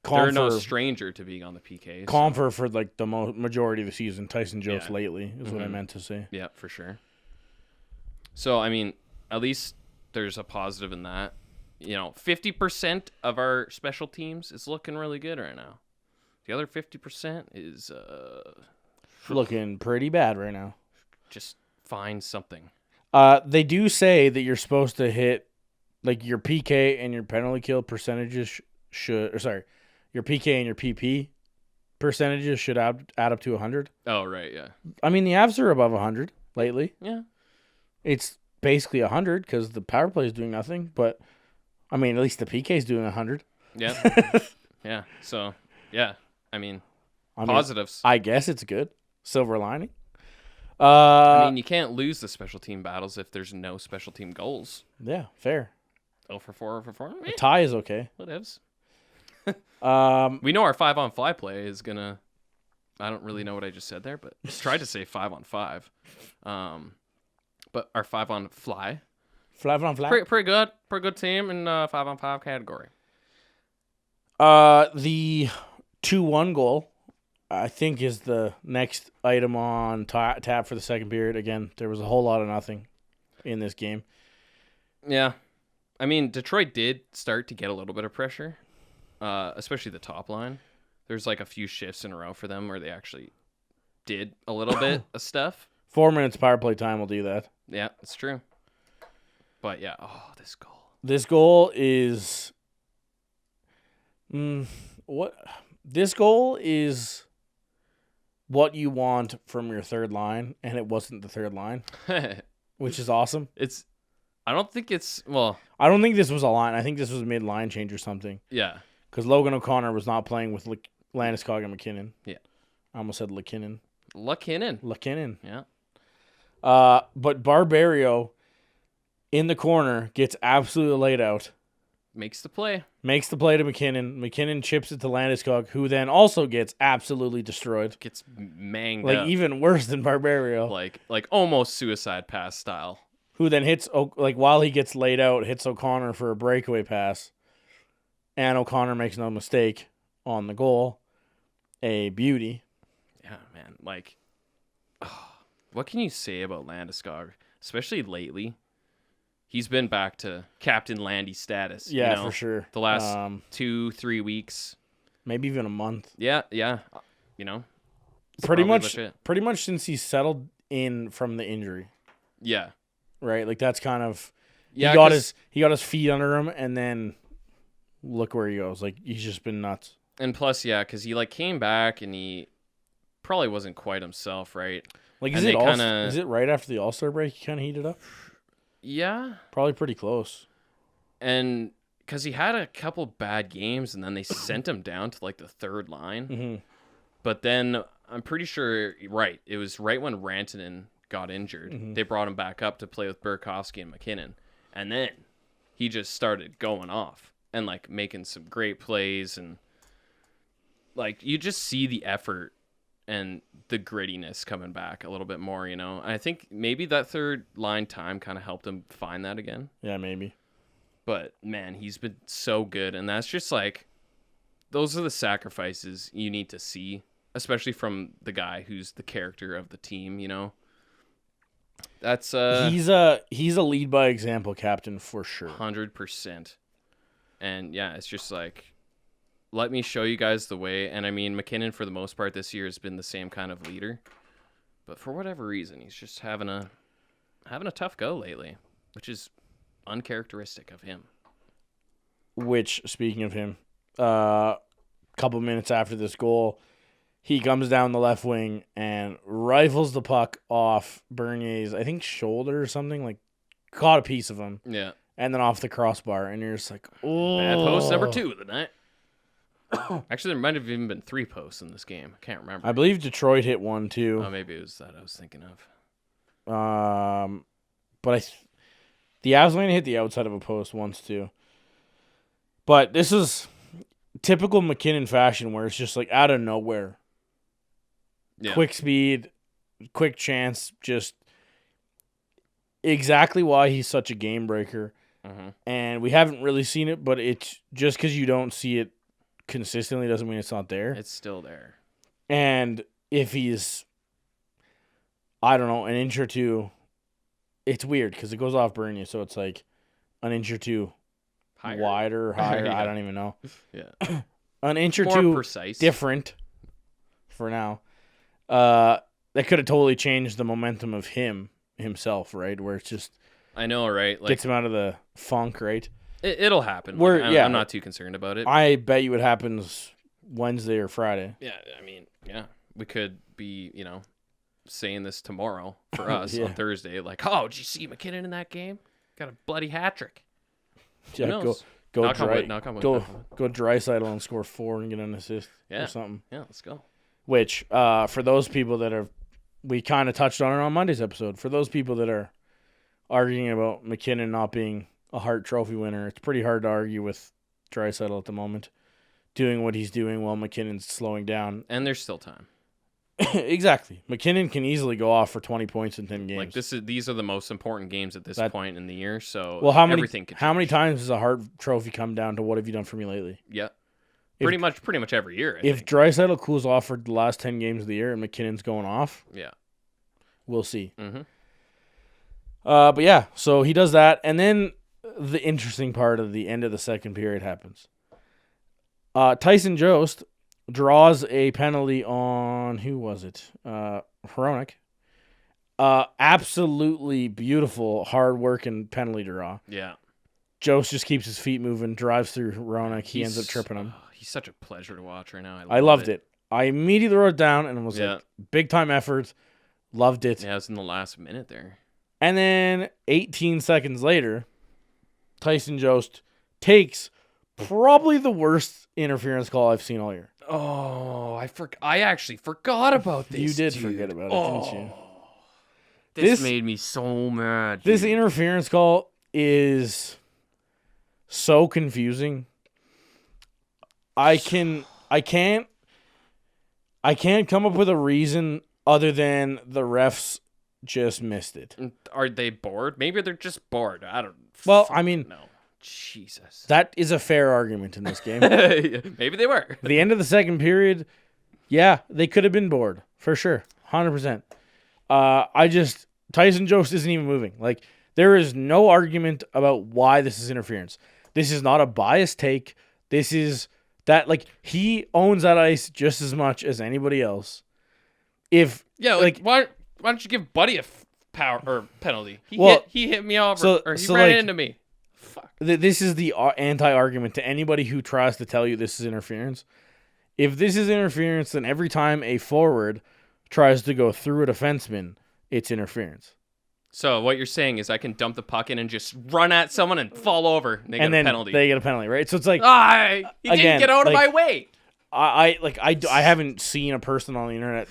[SPEAKER 2] Comfort,
[SPEAKER 3] they're no stranger to being on the PK.
[SPEAKER 2] Comfort for, like, the majority of the season. Tyson Jost lately is what I meant to say.
[SPEAKER 3] Yeah, for sure. So, I mean, at least there's a positive in that. 50% of our special teams is looking really good right now. The other 50% is
[SPEAKER 2] looking pretty bad right now.
[SPEAKER 3] Just find something.
[SPEAKER 2] They do say that you're supposed to hit, like, your PK and your penalty kill percentages your PK and your PP percentages should add up to 100.
[SPEAKER 3] Oh, right, yeah.
[SPEAKER 2] I mean, the Avs are above 100 lately.
[SPEAKER 3] Yeah.
[SPEAKER 2] It's basically 100 because the power play is doing nothing, but I mean, at least the PK is doing 100.
[SPEAKER 3] Yeah. Yeah. So, yeah. I mean, positives.
[SPEAKER 2] I guess it's good. Silver lining.
[SPEAKER 3] I mean, you can't lose the special team battles if there's no special team goals.
[SPEAKER 2] Yeah, fair.
[SPEAKER 3] 0 for 4, 0 for 4.
[SPEAKER 2] A tie is okay.
[SPEAKER 3] Whatevs.
[SPEAKER 2] We
[SPEAKER 3] know our 5-on-5 play is going to... I don't really know what I just said there, but I tried to say 5-on-5. But our 5-on-fly...
[SPEAKER 2] Fly.
[SPEAKER 3] Pretty good. Pretty good team in 5-on-5 category.
[SPEAKER 2] The 2-1 goal, I think, is the next item on tap for the second period. Again, there was a whole lot of nothing in this game.
[SPEAKER 3] Yeah. I mean, Detroit did start to get a little bit of pressure, especially the top line. There's like a few shifts in a row for them where they actually did a little bit of stuff.
[SPEAKER 2] 4 minutes power play time will do that.
[SPEAKER 3] Yeah, it's true. But yeah, this goal.
[SPEAKER 2] This goal is This goal is what you want from your third line, and it wasn't the third line, which is awesome.
[SPEAKER 3] I don't think this was a line. I think this was a mid-line change or something.
[SPEAKER 2] Yeah. Because Logan O'Connor was not playing with Landeskog and McKinnon.
[SPEAKER 3] Yeah.
[SPEAKER 2] I almost said LeKinnon.
[SPEAKER 3] LeKinnon. Yeah.
[SPEAKER 2] But Barbario in the corner gets absolutely laid out.
[SPEAKER 3] Makes the play to
[SPEAKER 2] McKinnon. McKinnon chips it to Landeskog, who then also gets absolutely destroyed.
[SPEAKER 3] Gets manged
[SPEAKER 2] like
[SPEAKER 3] up.
[SPEAKER 2] Even worse than Barbario.
[SPEAKER 3] Like almost suicide pass style.
[SPEAKER 2] Who then hits, while he gets laid out, hits O'Connor for a breakaway pass. And O'Connor makes no mistake on the goal. A beauty.
[SPEAKER 3] Yeah, man. What can you say about Landeskog, especially lately? He's been back to Captain Landy status.
[SPEAKER 2] Yeah, for sure.
[SPEAKER 3] The last 2-3 weeks.
[SPEAKER 2] Maybe even a month.
[SPEAKER 3] Yeah.
[SPEAKER 2] Pretty much since he settled in from the injury.
[SPEAKER 3] Yeah.
[SPEAKER 2] Right? Like, that's kind of...
[SPEAKER 3] Yeah,
[SPEAKER 2] he got his feet under him, and then look where he goes. Like, he's just been nuts.
[SPEAKER 3] And plus, yeah, because he, came back, and he probably wasn't quite himself, right?
[SPEAKER 2] Like, is it right after the All-Star break he kind of heated up?
[SPEAKER 3] Yeah.
[SPEAKER 2] Probably pretty close.
[SPEAKER 3] And because he had a couple bad games, and then they sent him down to, the third line.
[SPEAKER 2] Mm-hmm.
[SPEAKER 3] But then I'm pretty sure, right, it was right when Rantanen got injured.
[SPEAKER 2] Mm-hmm.
[SPEAKER 3] They brought him back up to play with Burakovsky and McKinnon. And then he just started going off and, making some great plays. And, you just see the effort and the grittiness coming back a little bit more, And I think maybe that third line time kind of helped him find that again.
[SPEAKER 2] Yeah, maybe.
[SPEAKER 3] But, man, he's been so good. And that's just, those are the sacrifices you need to see, especially from the guy who's the character of the team, That's
[SPEAKER 2] he's a lead by example captain for sure.
[SPEAKER 3] 100%. And yeah, it's just like, let me show you guys the way. And I mean, McKinnon for the most part this year has been the same kind of leader, but for whatever reason, he's just having a tough go lately, which is uncharacteristic of him.
[SPEAKER 2] Which, speaking of him, couple minutes after this goal, he comes down the left wing and rifles the puck off Bernier's, I think, shoulder or something, like caught a piece of him.
[SPEAKER 3] Yeah.
[SPEAKER 2] And then off the crossbar, and you're just like, oh.
[SPEAKER 3] Bad post number 2 of the night. Actually, there might have even been 3 posts in this game. I can't remember.
[SPEAKER 2] I believe Detroit hit one too.
[SPEAKER 3] Oh, maybe it was that I was thinking of.
[SPEAKER 2] But the Avs might hit the outside of a post once too. But this is typical McKinnon fashion, where it's just like out of nowhere.
[SPEAKER 3] Yeah.
[SPEAKER 2] Quick speed, quick chance, just exactly why he's such a game breaker.
[SPEAKER 3] Mm-hmm.
[SPEAKER 2] And we haven't really seen it, but it's just because you don't see it consistently doesn't mean it's not there.
[SPEAKER 3] It's still there.
[SPEAKER 2] And if he's, I don't know, an inch or two, it's weird because it goes off Bernier, so it's like an inch or two
[SPEAKER 3] Higher.
[SPEAKER 2] wider, higher.
[SPEAKER 3] Yeah.
[SPEAKER 2] I don't even know.
[SPEAKER 3] Yeah.
[SPEAKER 2] An inch or
[SPEAKER 3] More
[SPEAKER 2] two
[SPEAKER 3] precise.
[SPEAKER 2] different for now. That could have totally changed the momentum of himself, right? Where it's just
[SPEAKER 3] I know, right? Like,
[SPEAKER 2] gets him out of the funk, right?
[SPEAKER 3] it'll happen.
[SPEAKER 2] Where-
[SPEAKER 3] Like,
[SPEAKER 2] yeah.
[SPEAKER 3] I'm not too concerned about it.
[SPEAKER 2] I bet you it happens Wednesday or Friday.
[SPEAKER 3] Yeah, I mean, yeah. We could be, saying this tomorrow for us
[SPEAKER 2] Yeah.
[SPEAKER 3] on Thursday. Like, oh, did you see McKinnon in that game? Got a bloody hat trick.
[SPEAKER 2] Yeah,
[SPEAKER 3] Who knows?
[SPEAKER 2] go
[SPEAKER 3] Knock on
[SPEAKER 2] dry,
[SPEAKER 3] wood, knock on wood,
[SPEAKER 2] go
[SPEAKER 3] knock on wood.
[SPEAKER 2] go Draisaitl and score 4 and get an assist
[SPEAKER 3] Yeah.
[SPEAKER 2] or something.
[SPEAKER 3] Yeah, let's go.
[SPEAKER 2] Which, for those people that are, we kind of touched on it on Monday's episode. For those people that are arguing about McKinnon not being a Hart Trophy winner, it's pretty hard to argue with Draisaitl at the moment, doing what he's doing while McKinnon's slowing down.
[SPEAKER 3] And there's still time.
[SPEAKER 2] Exactly. McKinnon can easily go off for 20 points in 10 games.
[SPEAKER 3] Like these are the most important games at this point in the year. So
[SPEAKER 2] Well, how many
[SPEAKER 3] everything could
[SPEAKER 2] how many
[SPEAKER 3] change.
[SPEAKER 2] times does a Hart Trophy come down to what have you done for me lately?
[SPEAKER 3] Yeah.
[SPEAKER 2] If-
[SPEAKER 3] Pretty much every year. I
[SPEAKER 2] If
[SPEAKER 3] think.
[SPEAKER 2] Draisaitl cools off for the last 10 games of the year and McKinnon's going off,
[SPEAKER 3] Yeah.
[SPEAKER 2] we'll see.
[SPEAKER 3] Mm-hmm.
[SPEAKER 2] But yeah, so he does that, and then the interesting part of the end of the second period happens. Tyson Jost draws a penalty on, who was it? Hronek. Absolutely beautiful, hard-working penalty draw.
[SPEAKER 3] Yeah.
[SPEAKER 2] Jost just keeps his feet moving, drives through Hronek. He ends up tripping him.
[SPEAKER 3] He's such a pleasure to watch right now.
[SPEAKER 2] I loved it. I immediately wrote it down and was
[SPEAKER 3] Yeah.
[SPEAKER 2] like, big-time effort. Loved it.
[SPEAKER 3] Yeah, it was in the last minute there.
[SPEAKER 2] And then 18 seconds later, Tyson Jost takes probably the worst interference call I've seen all year.
[SPEAKER 3] Oh, I actually forgot about this.
[SPEAKER 2] You did
[SPEAKER 3] dude.
[SPEAKER 2] forget about it, didn't you?
[SPEAKER 3] This
[SPEAKER 2] This-
[SPEAKER 3] made me so mad.
[SPEAKER 2] This
[SPEAKER 3] dude.
[SPEAKER 2] interference call is so confusing. I can't come up with a reason other than the refs just missed it.
[SPEAKER 3] Are they bored? Maybe they're just bored. I don't.
[SPEAKER 2] Well, I mean,
[SPEAKER 3] no. Jesus.
[SPEAKER 2] that is a fair argument in this game.
[SPEAKER 3] Maybe they were.
[SPEAKER 2] The end of the second period, yeah, they could have been bored for sure, 100%. Tyson Jost isn't even moving. Like, there is no argument about why this is interference. This is not a biased take. This is that, like, he owns that ice just as much as anybody else. If
[SPEAKER 3] Yeah, like why don't you give Buddy a power or penalty? He hit me over, or he ran into me. Fuck.
[SPEAKER 2] This is the anti-argument to anybody who tries to tell you this is interference. If this is interference, then every time a forward tries to go through a defenseman, it's interference.
[SPEAKER 3] So what you're saying is I can dump the puck in and just run at someone and fall over, and they get a penalty.
[SPEAKER 2] They get a penalty, right? So it's like,
[SPEAKER 3] He didn't
[SPEAKER 2] again,
[SPEAKER 3] get out of
[SPEAKER 2] like,
[SPEAKER 3] my way.
[SPEAKER 2] I haven't seen a person on the internet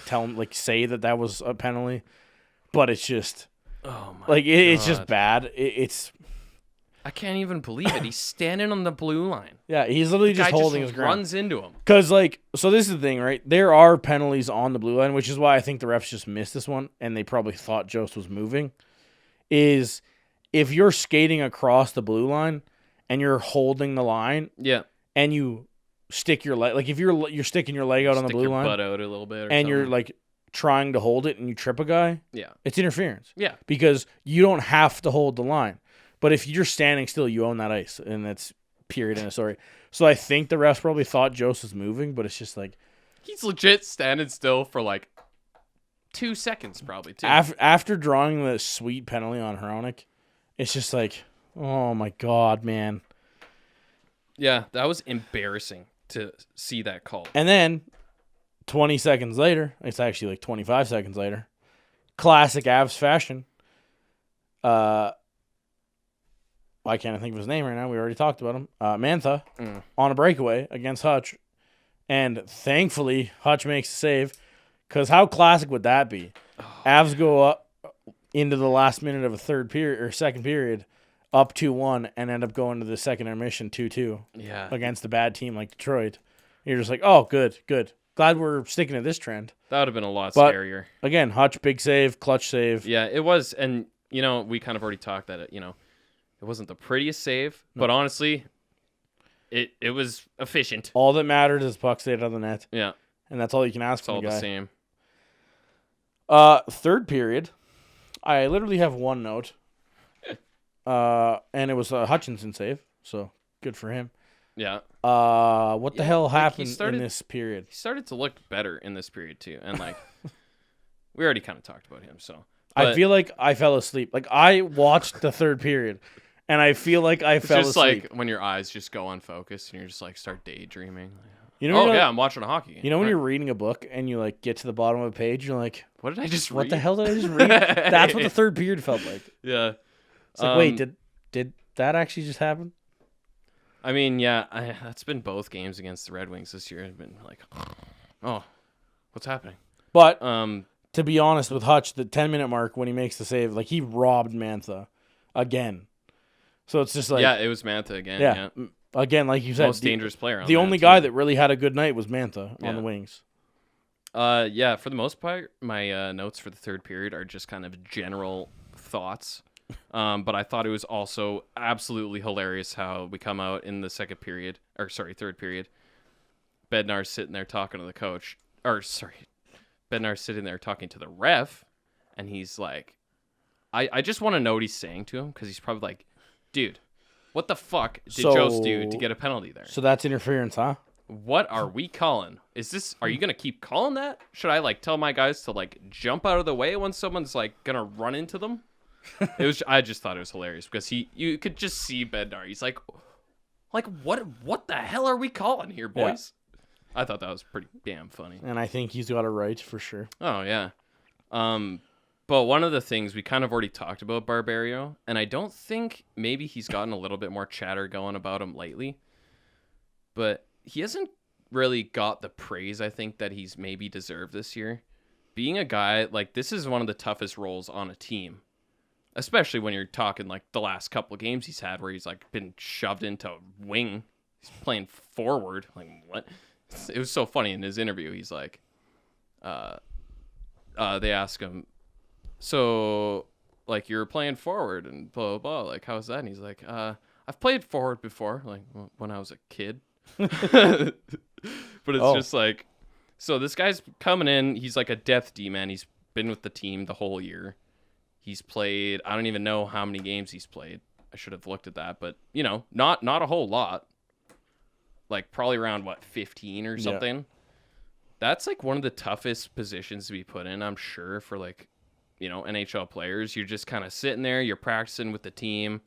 [SPEAKER 2] say that was a penalty, but it's just
[SPEAKER 3] Oh my!
[SPEAKER 2] like it's
[SPEAKER 3] God.
[SPEAKER 2] just bad. It's
[SPEAKER 3] I can't even believe it. He's standing on the blue line.
[SPEAKER 2] yeah, he's literally
[SPEAKER 3] Guy
[SPEAKER 2] just holding his ground.
[SPEAKER 3] runs into him.
[SPEAKER 2] Because, like, so this is the thing, right? There are penalties on the blue line, which is why I think the refs just missed this one, and they probably thought Jost was moving, is if you're skating across the blue line and you're holding the line
[SPEAKER 3] Yeah.
[SPEAKER 2] and you stick your leg, like if you're sticking your leg out on the
[SPEAKER 3] Stick
[SPEAKER 2] blue
[SPEAKER 3] your
[SPEAKER 2] line
[SPEAKER 3] butt out a little bit, or
[SPEAKER 2] and you're,
[SPEAKER 3] something.
[SPEAKER 2] like, trying to hold it and you trip a guy,
[SPEAKER 3] Yeah.
[SPEAKER 2] it's interference.
[SPEAKER 3] Yeah.
[SPEAKER 2] Because you don't have to hold the line. But if you're standing still, you own that ice, and that's period in a story. So I think the refs probably thought Joseph's moving, but it's just like
[SPEAKER 3] He's legit standing still for like 2 seconds, probably too.
[SPEAKER 2] after drawing the sweet penalty on Hronik, it's just like, oh my god, man.
[SPEAKER 3] Yeah, that was embarrassing to see that call.
[SPEAKER 2] And then 20 seconds later, it's actually like 25 seconds later, classic Avs fashion. I can't think of his name right now. We already talked about him. Mantha on a breakaway against Hutch. And thankfully, Hutch makes a save. Because how classic would that be? Avs go up into the last minute of a third period or second period, up 2-1, and end up going to the second intermission 2-2 against a bad team like Detroit. You're just like, oh, good. Glad we're sticking to this trend.
[SPEAKER 3] That would have been a lot
[SPEAKER 2] But,
[SPEAKER 3] scarier.
[SPEAKER 2] Again, Hutch, big save, clutch save.
[SPEAKER 3] Yeah, it was. And, we kind of already talked that, it wasn't the prettiest save. No. But honestly, it was efficient.
[SPEAKER 2] All that mattered is puck stayed out of the net.
[SPEAKER 3] Yeah.
[SPEAKER 2] And that's all you can ask
[SPEAKER 3] it's
[SPEAKER 2] from
[SPEAKER 3] all
[SPEAKER 2] the guy.
[SPEAKER 3] The same.
[SPEAKER 2] Third period, I literally have one note. And it was a Hutchinson save, so good for him.
[SPEAKER 3] Yeah.
[SPEAKER 2] What the hell happened in this period?
[SPEAKER 3] He started to look better in this period too, and we already kind of talked about him. So
[SPEAKER 2] I feel like I fell asleep. Like I watched the third period, and I feel like I fell asleep.
[SPEAKER 3] It's just like when your eyes just go unfocused and you're just like start daydreaming. I'm watching a hockey game.
[SPEAKER 2] You know when you're reading a book and you like get to the bottom of a page, you're like,
[SPEAKER 3] what did I just read?
[SPEAKER 2] What the hell did I just read? That's what the third period felt like.
[SPEAKER 3] Yeah.
[SPEAKER 2] It's like, wait, did that actually just happen?
[SPEAKER 3] I mean, yeah, that's been both games against the Red Wings this year. I've been like, oh, what's happening?
[SPEAKER 2] But to be honest with Hutch, the 10-minute mark when he makes the save, like he robbed Mantha again. So it's just like,
[SPEAKER 3] yeah, it was Mantha again. Yeah.
[SPEAKER 2] Again, like you said,
[SPEAKER 3] most dangerous player.
[SPEAKER 2] The only guy that really had a good night was Mantha on the Wings.
[SPEAKER 3] Yeah, for the most part, my notes for the third period are just kind of general thoughts. But I thought it was also absolutely hilarious how we come out in the third period. Bednar's sitting there talking to the coach. Bednar's sitting there talking to the ref, and he's like, I just want to know what he's saying to him, because he's probably like, dude, what the fuck did Jost do to get a penalty there?
[SPEAKER 2] So that's interference, huh?
[SPEAKER 3] What are we calling? Are you going to keep calling that? Should I tell my guys to jump out of the way when someone's going to run into them? I just thought it was hilarious because you could just see Bednar. He's like what the hell are we calling here, boys? Yeah. I thought that was pretty damn funny.
[SPEAKER 2] And I think he's got it right for sure.
[SPEAKER 3] Oh yeah. But one of the things we kind of already talked about Barberio, and I don't think maybe he's gotten a little bit more chatter going about him lately, but he hasn't really got the praise I think that he's maybe deserved this year. Being a guy, this is one of the toughest roles on a team, especially when you're talking the last couple of games he's had where he's been shoved into wing. He's playing forward. What? It was so funny in his interview. He's like, they ask him, so you're playing forward and blah, blah, blah. How's that? And he's like, I've played forward before, when I was a kid. But it's just so this guy's coming in. He's like a depth D man. He's been with the team the whole year. He's played, I don't even know how many games he's played. I should have looked at that, but not a whole lot. Probably around 15 or something. Yeah. That's one of the toughest positions to be put in, I'm sure, for NHL players. You're just kind of sitting there, you're practicing with the team,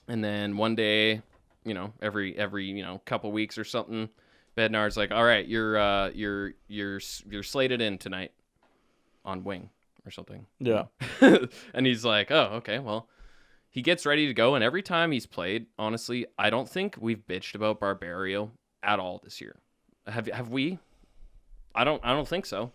[SPEAKER 3] and then one day, every couple weeks or something, Bednar's like, all right, you're slated in tonight on wing or something.
[SPEAKER 2] Yeah.
[SPEAKER 3] And he's like, oh, okay, well, he gets ready to go, and every time he's played, honestly, I don't think we've bitched about Barberio at all this year. Have we? I don't think so.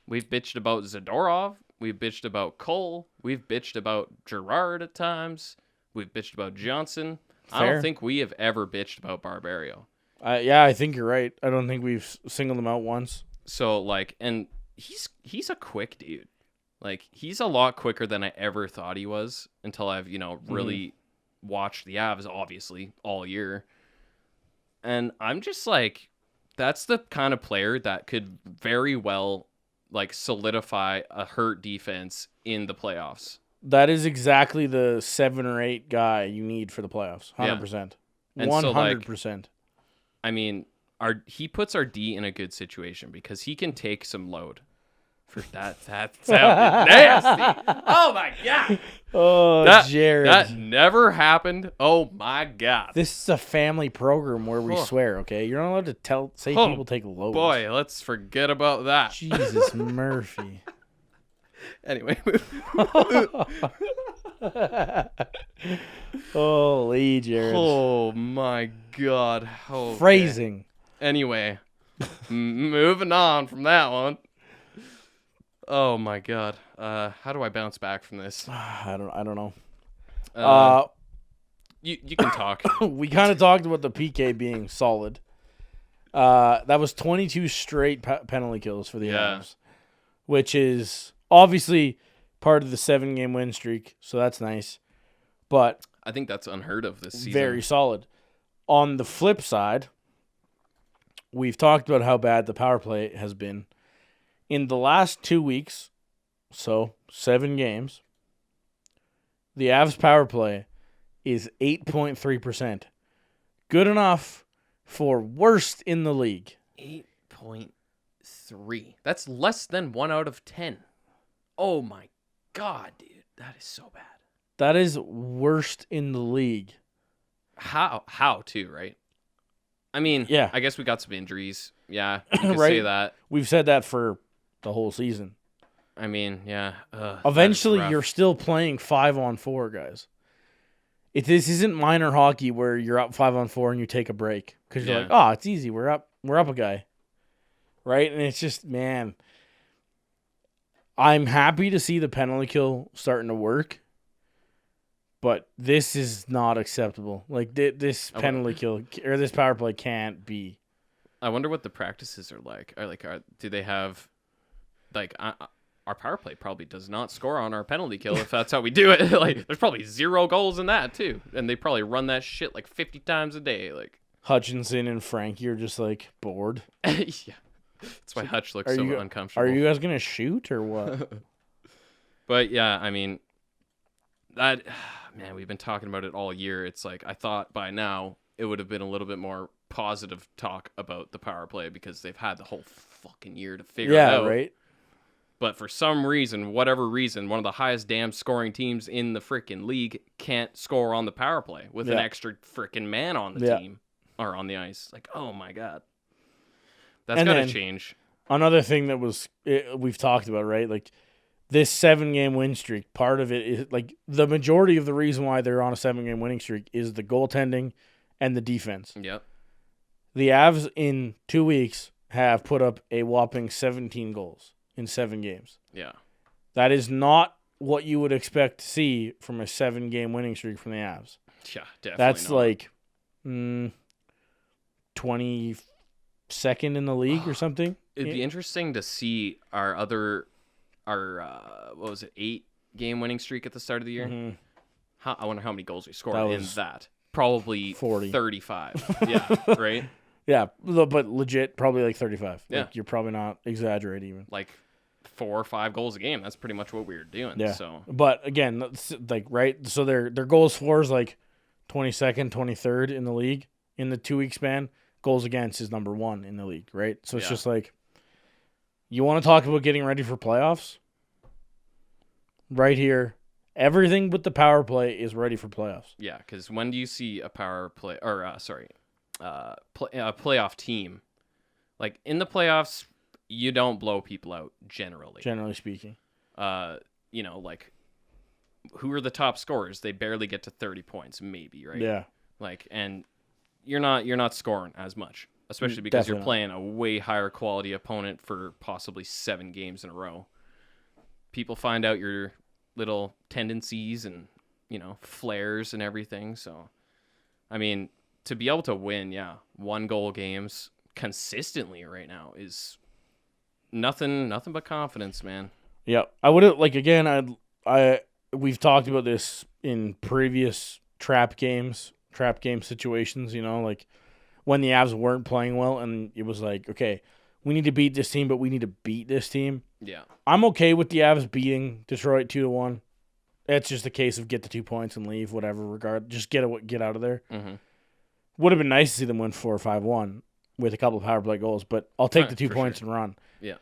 [SPEAKER 3] We've bitched about Zadorov. We've bitched about Cole. We've bitched about Gerard at times. We've bitched about Johnson. Fair. I don't think we have ever bitched about Barberio.
[SPEAKER 2] Yeah, I think you're right. I don't think we've singled him out once.
[SPEAKER 3] So, and he's a quick dude. He's a lot quicker than I ever thought he was until I've, really watched the Avs, obviously, all year. And I'm just that's the kind of player that could very well like solidify a hurt defense in the playoffs.
[SPEAKER 2] That is exactly the 7 or 8 guy you need for the playoffs. 100%.
[SPEAKER 3] And so,
[SPEAKER 2] 100%.
[SPEAKER 3] I mean, he puts our D in a good situation because he can take some load. For that sounded nasty. Oh my god.
[SPEAKER 2] Oh, Jared.
[SPEAKER 3] That never happened. Oh my god.
[SPEAKER 2] This is a family program where we swear, okay? You're not allowed to say people take loads.
[SPEAKER 3] Boy, let's forget about that.
[SPEAKER 2] Jesus Murphy.
[SPEAKER 3] Anyway.
[SPEAKER 2] Holy Jared.
[SPEAKER 3] Oh my god. Okay.
[SPEAKER 2] Phrasing.
[SPEAKER 3] Anyway, moving on from that one. Oh my god. How do I bounce back from this?
[SPEAKER 2] I don't know.
[SPEAKER 3] You can talk.
[SPEAKER 2] We kind of talked about the PK being solid. That was 22 straight penalty kills for the Avs, which is obviously part of the 7-game win streak, so that's nice. But
[SPEAKER 3] I think that's unheard of this season.
[SPEAKER 2] Very solid. On the flip side, we've talked about how bad the power play has been. In the last 2 weeks, so 7 games, the Avs power play is 8.3%. Good enough for worst in the league.
[SPEAKER 3] 8.3. That's less than 1 out of 10. Oh my god, dude. That is so bad.
[SPEAKER 2] That is worst in the league.
[SPEAKER 3] How too, right? I mean,
[SPEAKER 2] yeah.
[SPEAKER 3] I guess we got some injuries. Yeah, you can
[SPEAKER 2] right?
[SPEAKER 3] say that.
[SPEAKER 2] We've said that for the whole season.
[SPEAKER 3] I mean, yeah.
[SPEAKER 2] Eventually, you're still playing 5-on-4, guys. This isn't minor hockey where you're up 5-on-4 and you take a break because you're like, oh, it's easy. We're up a guy, right? And it's just, man, I'm happy to see the penalty kill starting to work, but this is not acceptable. Like this penalty kill or this power play can't be.
[SPEAKER 3] I wonder what the practices are like. Do they have our power play probably does not score on our penalty kill if that's how we do it. Like, there's probably 0 goals in that too, and they probably run that shit like 50 times a day. Like
[SPEAKER 2] Hutchinson and Frankie are just like bored.
[SPEAKER 3] Yeah, that's why Hutch looks so uncomfortable.
[SPEAKER 2] Are you guys gonna shoot or what?
[SPEAKER 3] But yeah, I mean, that man, we've been talking about it all year. It's like I thought by now it would have been a little bit more positive talk about the power play because they've had the whole fucking year to figure it out.
[SPEAKER 2] Yeah, right.
[SPEAKER 3] But for some reason, whatever reason, one of the highest damn scoring teams in the freaking league can't score on the power play with an extra freaking man on the team or on the ice. Like, oh my god, that's got to change.
[SPEAKER 2] Another thing that we've talked about, right? Like this 7-game win streak. Part of it is like the majority of the reason why they're on a 7-game winning streak is the goaltending and the defense.
[SPEAKER 3] Yep.
[SPEAKER 2] The Avs in 2 weeks have put up a whopping 17 goals in 7 games.
[SPEAKER 3] Yeah.
[SPEAKER 2] That is not what you would expect to see from a 7-game winning streak from the Avs.
[SPEAKER 3] Yeah, definitely.
[SPEAKER 2] That's
[SPEAKER 3] not.
[SPEAKER 2] like 22nd in the league or something.
[SPEAKER 3] It'd be interesting to see our what was it, 8-game winning streak at the start of the year?
[SPEAKER 2] Mm-hmm.
[SPEAKER 3] I wonder how many goals we scored in that. Probably
[SPEAKER 2] 40.
[SPEAKER 3] 35. Yeah, right?
[SPEAKER 2] Yeah, but legit, probably like 35.
[SPEAKER 3] Yeah.
[SPEAKER 2] Like, you're probably not exaggerating even.
[SPEAKER 3] Like 4 or 5 goals a game. That's pretty much what we were doing.
[SPEAKER 2] Yeah.
[SPEAKER 3] So,
[SPEAKER 2] but again, that's like right. So their goals for is like 22nd, 23rd in the league in the 2-week span. Goals against is number 1 in the league, right? So it's just like, you want to talk about getting ready for playoffs? Right here, everything but the power play is ready for playoffs.
[SPEAKER 3] Yeah, because when do you see a power play or a playoff team? Like in the playoffs, you don't blow people out generally.
[SPEAKER 2] Generally speaking,
[SPEAKER 3] like who are the top scorers? They barely get to 30 points, maybe, right?
[SPEAKER 2] Yeah.
[SPEAKER 3] Like, and you're not scoring as much, especially because you're playing a way higher quality opponent for possibly 7 games in a row. People find out your little tendencies and, flares and everything. So, I mean, to be able to win, 1-goal games consistently right now is nothing but confidence, man.
[SPEAKER 2] Yeah, I would have again. We've talked about this in previous trap game situations. Like when the Avs weren't playing well, and it was like, okay, we need to beat this team, but we need to beat this team.
[SPEAKER 3] Yeah.
[SPEAKER 2] I'm okay with the Avs beating Detroit 2-1. It's just a case of get the 2 points and leave, whatever regard. Just get out of there.
[SPEAKER 3] Mm-hmm.
[SPEAKER 2] Would have been nice to see them win 4-5-1 with a couple of power play goals, but I'll take the 2 points and run.
[SPEAKER 3] Yeah.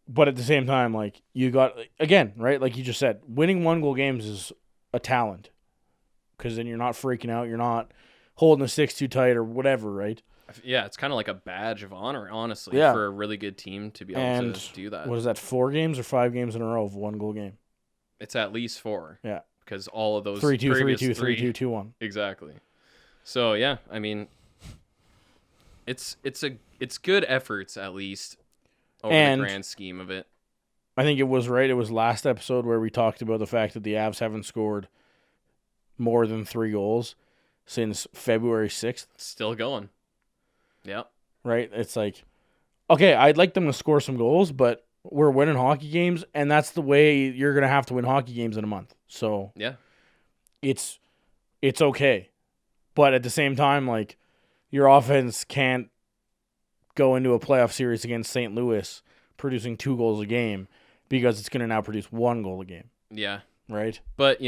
[SPEAKER 2] But at the same time, like, you got, again, right, like you just said, winning 1-goal games is a talent because then you're not freaking out. You're not holding the sticks too tight or whatever, right?
[SPEAKER 3] Yeah, it's kind of like a badge of honor, honestly,
[SPEAKER 2] Yeah.
[SPEAKER 3] for a really good team to be able to do that.
[SPEAKER 2] What is that, 4 games or 5 games in a row of 1-goal game?
[SPEAKER 3] It's at least 4.
[SPEAKER 2] Yeah.
[SPEAKER 3] Because all of those
[SPEAKER 2] 3-2,
[SPEAKER 3] previous
[SPEAKER 2] 3-2,
[SPEAKER 3] three,
[SPEAKER 2] 3-2, 2-1.
[SPEAKER 3] Exactly. So yeah, I mean, it's good efforts at least over the grand scheme of it.
[SPEAKER 2] I think it was right. It was last episode where we talked about the fact that the Avs haven't scored more than 3 goals since February 6th.
[SPEAKER 3] Still going. Yeah.
[SPEAKER 2] Right? It's like, okay, I'd like them to score some goals, but we're winning hockey games, and that's the way you're going to have to win hockey games in a month. So
[SPEAKER 3] yeah,
[SPEAKER 2] it's okay. But at the same time, like, your offense can't go into a playoff series against St. Louis producing 2 goals a game because it's going to now produce 1 goal a game.
[SPEAKER 3] Yeah.
[SPEAKER 2] Right?
[SPEAKER 3] But,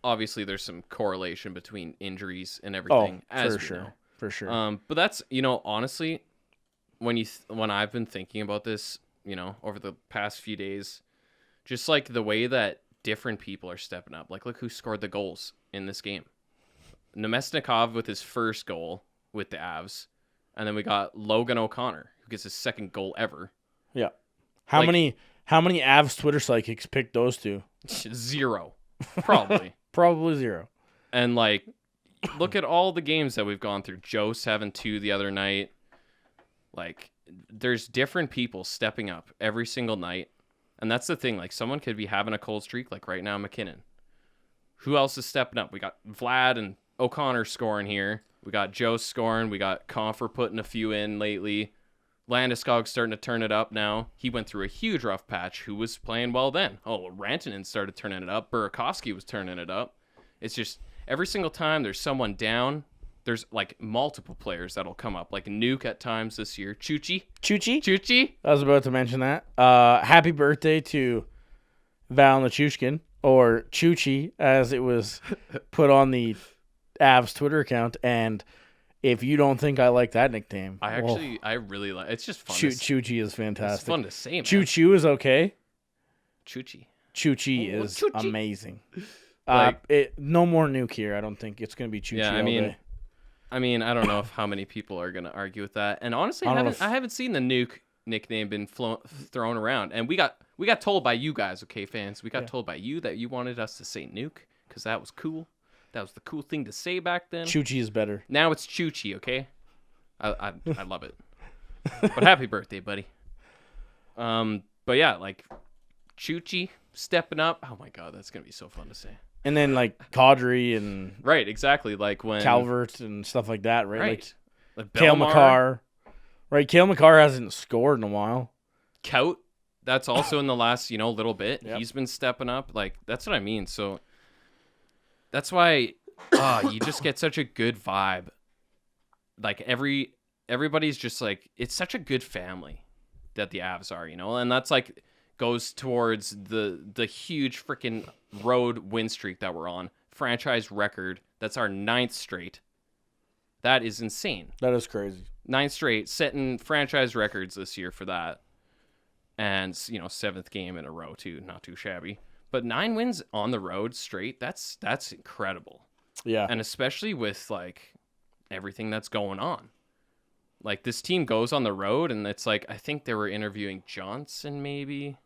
[SPEAKER 3] obviously there's some correlation between injuries and everything.
[SPEAKER 2] For sure.
[SPEAKER 3] But that's, honestly, when I've been thinking about this, over the past few days, just like the way that different people are stepping up. Like, look who scored the goals in this game. Namestnikov with his first goal with the Avs. And then we got Logan O'Connor, who gets his second goal ever.
[SPEAKER 2] Yeah. How many Avs Twitter psychics picked those two?
[SPEAKER 3] 0. Probably.
[SPEAKER 2] Probably 0.
[SPEAKER 3] And, like, look at all the games that we've gone through. Joe's having 2 the other night. Like, there's different people stepping up every single night. And that's the thing. Like, someone could be having a cold streak, like right now, McKinnon. Who else is stepping up? We got Vlad and O'Connor scoring here. We got Joe scoring. We got Confer putting a few in lately. Landeskog's starting to turn it up now. He went through a huge rough patch. Who was playing well then? Oh, Rantanen started turning it up. Burakovsky was turning it up. It's just every single time there's someone down, there's like multiple players that'll come up. Like Nuke at times this year. Chuchi.
[SPEAKER 2] I was about to mention that. Happy birthday to Val Nichushkin, or Chuchi, as it was put on the Avs Twitter account. And if you don't think I like that nickname,
[SPEAKER 3] I really like. It's just fun.
[SPEAKER 2] Chuchi is fantastic.
[SPEAKER 3] It's fun to say. Man.
[SPEAKER 2] Choo is okay.
[SPEAKER 3] Chuchi
[SPEAKER 2] is amazing.
[SPEAKER 3] Like,
[SPEAKER 2] no more Nuke here. I don't think it's going to be Chuchi.
[SPEAKER 3] Yeah,
[SPEAKER 2] I
[SPEAKER 3] mean, I don't know how many people are going to argue with that. And honestly, I haven't seen the Nuke nickname been thrown around. And we got told by you guys, okay, fans. We got told by you that you wanted us to say Nuke because that was cool. That was the cool thing to say back then.
[SPEAKER 2] Chuchi is better.
[SPEAKER 3] Now it's Chuchi, okay? I love it. But happy birthday, buddy. But yeah, like Chuchi stepping up. Oh my god, that's gonna be so fun to say.
[SPEAKER 2] And then like Kadri and
[SPEAKER 3] right, exactly, like when
[SPEAKER 2] Calvert and stuff like that, right?
[SPEAKER 3] Right.
[SPEAKER 2] Like Cale Makar. Right, Cale Makar hasn't scored in a while.
[SPEAKER 3] Kaut, that's also in the last, little bit.
[SPEAKER 2] Yep.
[SPEAKER 3] He's been stepping up. Like, that's what I mean. So that's why you just get such a good vibe. Like everybody's just like, it's such a good family that the Avs are, and that's like goes towards the huge freaking road win streak that we're on. Franchise record. That's our 9th straight. That is insane.
[SPEAKER 2] That is crazy.
[SPEAKER 3] 9th straight, setting franchise records this year for that. And, 7th game in a row too, not too shabby. But 9 wins on the road straight, that's incredible.
[SPEAKER 2] Yeah.
[SPEAKER 3] And especially with like everything that's going on. Like this team goes on the road and it's like, I think they were interviewing Johnson maybe.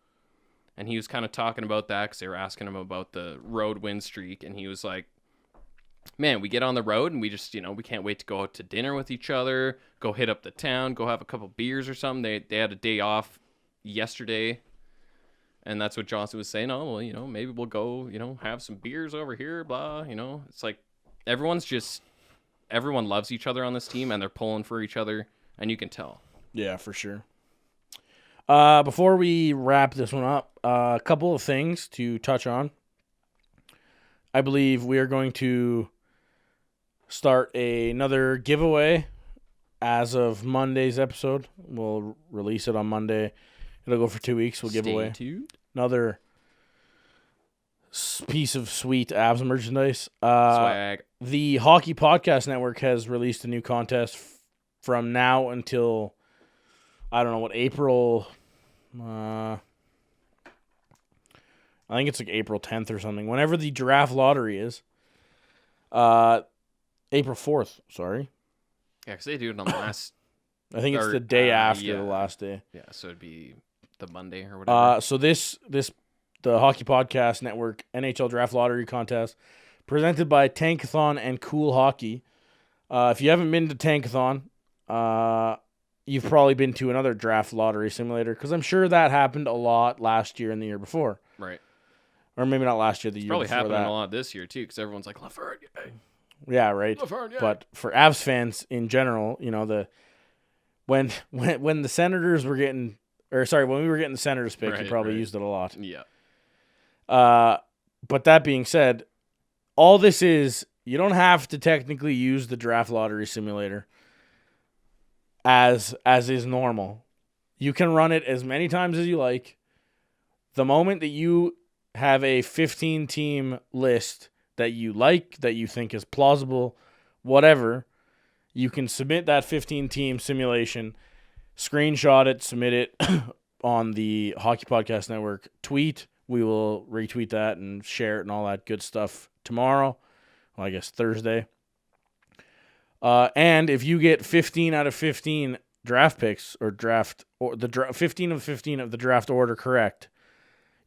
[SPEAKER 3] And he was kind of talking about that because they were asking him about the road win streak. And he was like, man, we get on the road and we just, we can't wait to go out to dinner with each other, go hit up the town, go have a couple beers or something. They had a day off yesterday. And that's what Johnson was saying. Oh, well, maybe we'll go, have some beers over here, blah, It's like everyone loves each other on this team and they're pulling for each other. And you can tell.
[SPEAKER 2] Yeah, for sure. Before we wrap this one up, a couple of things to touch on. I believe we are going to start another giveaway as of Monday's episode. We'll release it on Monday. It'll go for 2 weeks. We'll give away another piece of sweet Avs merchandise.
[SPEAKER 3] Swag.
[SPEAKER 2] The Hockey Podcast Network has released a new contest from now until, I don't know what, April. I think it's like April 10th or something. Whenever the draft lottery is. April 4th, sorry.
[SPEAKER 3] Yeah, because they do it on the last.
[SPEAKER 2] I think it's the day after the last day.
[SPEAKER 3] Yeah, so it'd be the Monday or whatever.
[SPEAKER 2] So the Hockey Podcast Network NHL Draft Lottery Contest, presented by Tankathon and Cool Hockey. If you haven't been to Tankathon, you've probably been to another draft lottery simulator, because I'm sure that happened a lot last year and the year before.
[SPEAKER 3] Right.
[SPEAKER 2] Or maybe not last year, the year
[SPEAKER 3] probably
[SPEAKER 2] before
[SPEAKER 3] happening
[SPEAKER 2] that.
[SPEAKER 3] a lot this year, too, because everyone's like, Lafreniere.
[SPEAKER 2] Yeah, right.
[SPEAKER 3] Lafreniere.
[SPEAKER 2] But for Avs fans in general, when the Senators were getting, when we were getting the Senators pick, you probably used it a lot.
[SPEAKER 3] Yeah.
[SPEAKER 2] But that being said, all this is, you don't have to technically use the draft lottery simulator as is normal. You can run it as many times as you like. The moment that you have a 15-team list that you like, that you think is plausible, whatever, you can submit that 15-team simulation, screenshot it, submit it on the Hockey Podcast Network tweet. We will retweet that and share it and all that good stuff tomorrow. Well, I guess Thursday. And if you get 15 out of 15 draft picks or 15 of 15 of the draft order correct,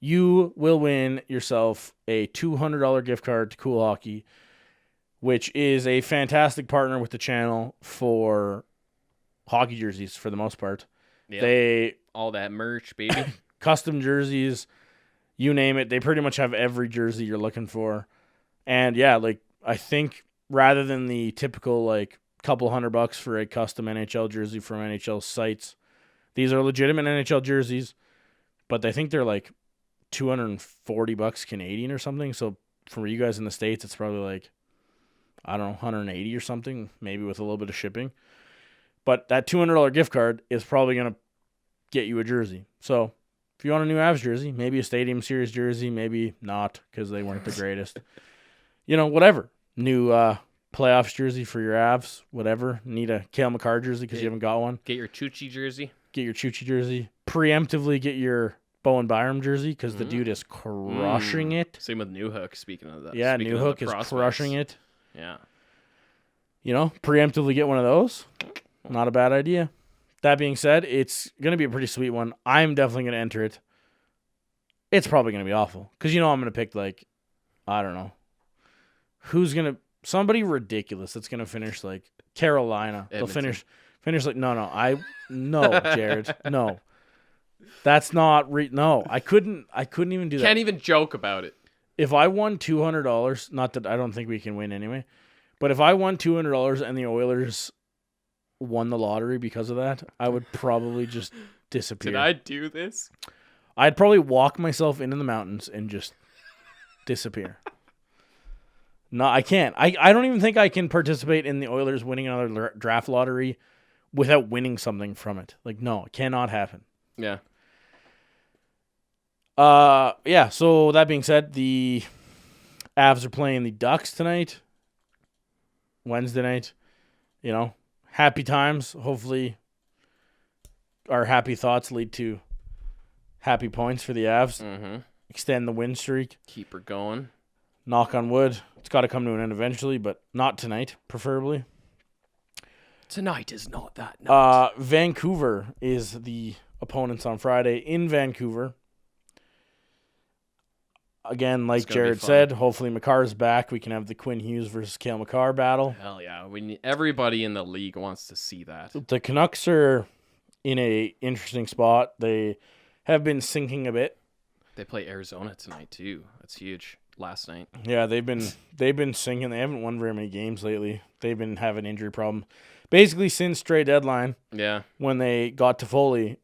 [SPEAKER 2] you will win yourself a $200 gift card to Cool Hockey, which is a fantastic partner with the channel for hockey jerseys for the most part.
[SPEAKER 3] Yep. All that merch, baby.
[SPEAKER 2] Custom jerseys, you name it. They pretty much have every jersey you're looking for. And yeah, I think rather than the typical couple $100 for a custom NHL jersey from NHL sites, these are legitimate NHL jerseys, but I think they're $240 Canadian or something. So for you guys in the States, it's probably I don't know, 180 or something, maybe with a little bit of shipping. But that $200 gift card is probably going to get you a jersey. So if you want a new Avs jersey, maybe a Stadium Series jersey, maybe not because they weren't the greatest. Whatever. New playoffs jersey for your Avs, whatever. Need a Cale Makar jersey because you haven't got one.
[SPEAKER 3] Get your Chuchi jersey.
[SPEAKER 2] Preemptively get your Bowen Byram jersey because the dude is crushing it.
[SPEAKER 3] Same with Newhook, speaking of that.
[SPEAKER 2] Yeah, Newhook is crushing it.
[SPEAKER 3] Yeah.
[SPEAKER 2] Preemptively get one of those. Not a bad idea. That being said, it's going to be a pretty sweet one. I'm definitely going to enter it. It's probably going to be awful because I'm going to pick I don't know. Who's going to... Somebody ridiculous that's going to finish Carolina.
[SPEAKER 3] Edmonton.
[SPEAKER 2] They'll finish No, Jared. No. That's not... No, I couldn't even do that.
[SPEAKER 3] Can't even joke about it.
[SPEAKER 2] If I won $200, not that I don't think we can win anyway, but if I won $200 and the Oilers won the lottery because of that, I would probably just disappear.
[SPEAKER 3] Did I do this?
[SPEAKER 2] I'd probably walk myself into the mountains and just disappear. No, I can't. I don't even think I can participate in the Oilers winning another draft lottery without winning something from it. No, it cannot happen.
[SPEAKER 3] Yeah.
[SPEAKER 2] Yeah, so that being said, the Avs are playing the Ducks tonight. Wednesday night. Happy times. Hopefully our happy thoughts lead to happy points for the Avs.
[SPEAKER 3] Mm-hmm.
[SPEAKER 2] Extend the win streak.
[SPEAKER 3] Keep her going.
[SPEAKER 2] Knock on wood. It's got to come to an end eventually, but not tonight, preferably.
[SPEAKER 3] Tonight is not that night.
[SPEAKER 2] Vancouver is the opponents on Friday in Vancouver. Again, like Jared said, hopefully Makar's back. We can have the Quinn Hughes versus Cale Makar battle.
[SPEAKER 3] Hell yeah. Everybody in the league wants to see that.
[SPEAKER 2] The Canucks are in a interesting spot. They have been sinking a bit.
[SPEAKER 3] They play Arizona tonight too. That's huge. Last night.
[SPEAKER 2] Yeah, they've been sinking. They haven't won very many games lately. They've been having injury problem. Basically since trade deadline.
[SPEAKER 3] Yeah.
[SPEAKER 2] When they got to Foley,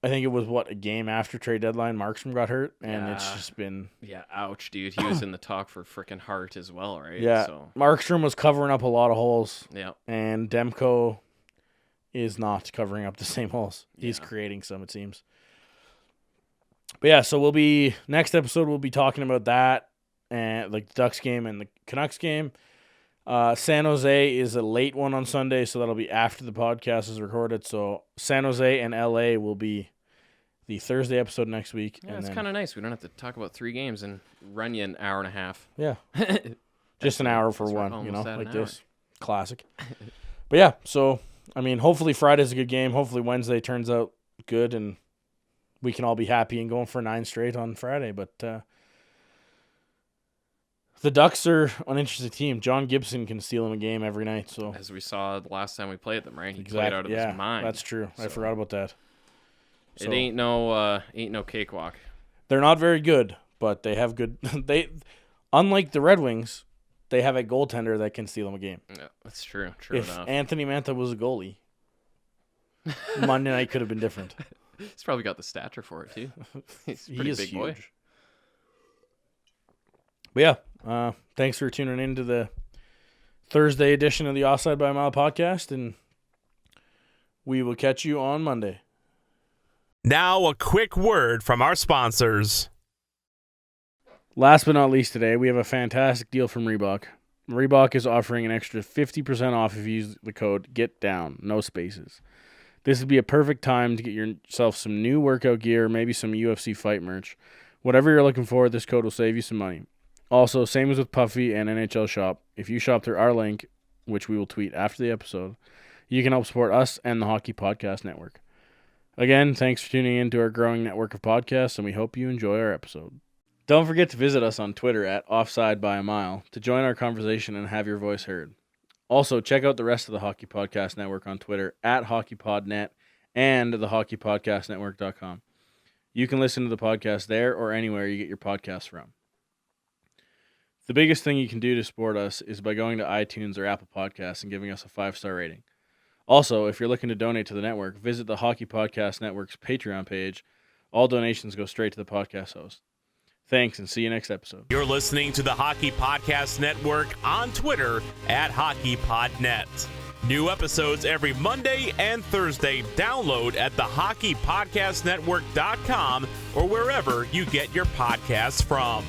[SPEAKER 2] I think it was a game after trade deadline, Markstrom got hurt, and it's just been...
[SPEAKER 3] Yeah, ouch, dude. He was in the talk for freaking Hart as well, right?
[SPEAKER 2] Yeah,
[SPEAKER 3] so.
[SPEAKER 2] Markstrom was covering up a lot of holes.
[SPEAKER 3] Yeah.
[SPEAKER 2] And Demko is not covering up the same holes. He's creating some, it seems. But yeah, so next episode we'll be talking about that and like the Ducks game and the Canucks game. San Jose is a late one on Sunday, so that'll be after the podcast is recorded. So San Jose and LA will be the Thursday episode next week.
[SPEAKER 3] Yeah, it's kind of nice. We don't have to talk about 3 games and run you an hour and a half.
[SPEAKER 2] Yeah. Just an hour for one, like this. Classic. But yeah, so, I mean, hopefully Friday's a good game. Hopefully Wednesday turns out good and we can all be happy and going for 9 straight on Friday. But the Ducks are an interesting team. John Gibson can steal him a game every night. So
[SPEAKER 3] as we saw the last time we played them, right? He
[SPEAKER 2] exactly.
[SPEAKER 3] played out of his mind.
[SPEAKER 2] That's true. So I forgot about that.
[SPEAKER 3] It ain't no cakewalk.
[SPEAKER 2] They're not very good, but they have good. Unlike the Red Wings, they have a goaltender that can steal them a game.
[SPEAKER 3] Yeah, that's true. True
[SPEAKER 2] if
[SPEAKER 3] enough.
[SPEAKER 2] Anthony Mantha was a goalie, Monday night could have been different.
[SPEAKER 3] He's probably got the stature for it too. He's a pretty big
[SPEAKER 2] huge
[SPEAKER 3] boy.
[SPEAKER 2] But yeah, thanks for tuning in to the Thursday edition of the Offside by a Mile podcast, and we will catch you on Monday.
[SPEAKER 1] Now a quick word from our sponsors.
[SPEAKER 2] Last but not least today, we have a fantastic deal from Reebok. Reebok is offering an extra 50% off if you use the code GETDOWN, no spaces. This would be a perfect time to get yourself some new workout gear, maybe some UFC fight merch. Whatever you're looking for, this code will save you some money. Also, same as with Puffy and NHL Shop, if you shop through our link, which we will tweet after the episode, you can help support us and the Hockey Podcast Network. Again, thanks for tuning in to our growing network of podcasts, and we hope you enjoy our episode. Don't forget to visit us on Twitter at Offside by a Mile to join our conversation and have your voice heard. Also, check out the rest of the Hockey Podcast Network on Twitter at HockeyPodNet and thehockeypodcastnetwork.com. You can listen to the podcast there or anywhere you get your podcasts from. The biggest thing you can do to support us is by going to iTunes or Apple Podcasts and giving us a 5-star rating. Also, if you're looking to donate to the network, visit the Hockey Podcast Network's Patreon page. All donations go straight to the podcast host. Thanks, and see you next episode.
[SPEAKER 1] You're listening to the Hockey Podcast Network on Twitter at HockeyPodNet. New episodes every Monday and Thursday. Download at thehockeypodcastnetwork.com or wherever you get your podcasts from.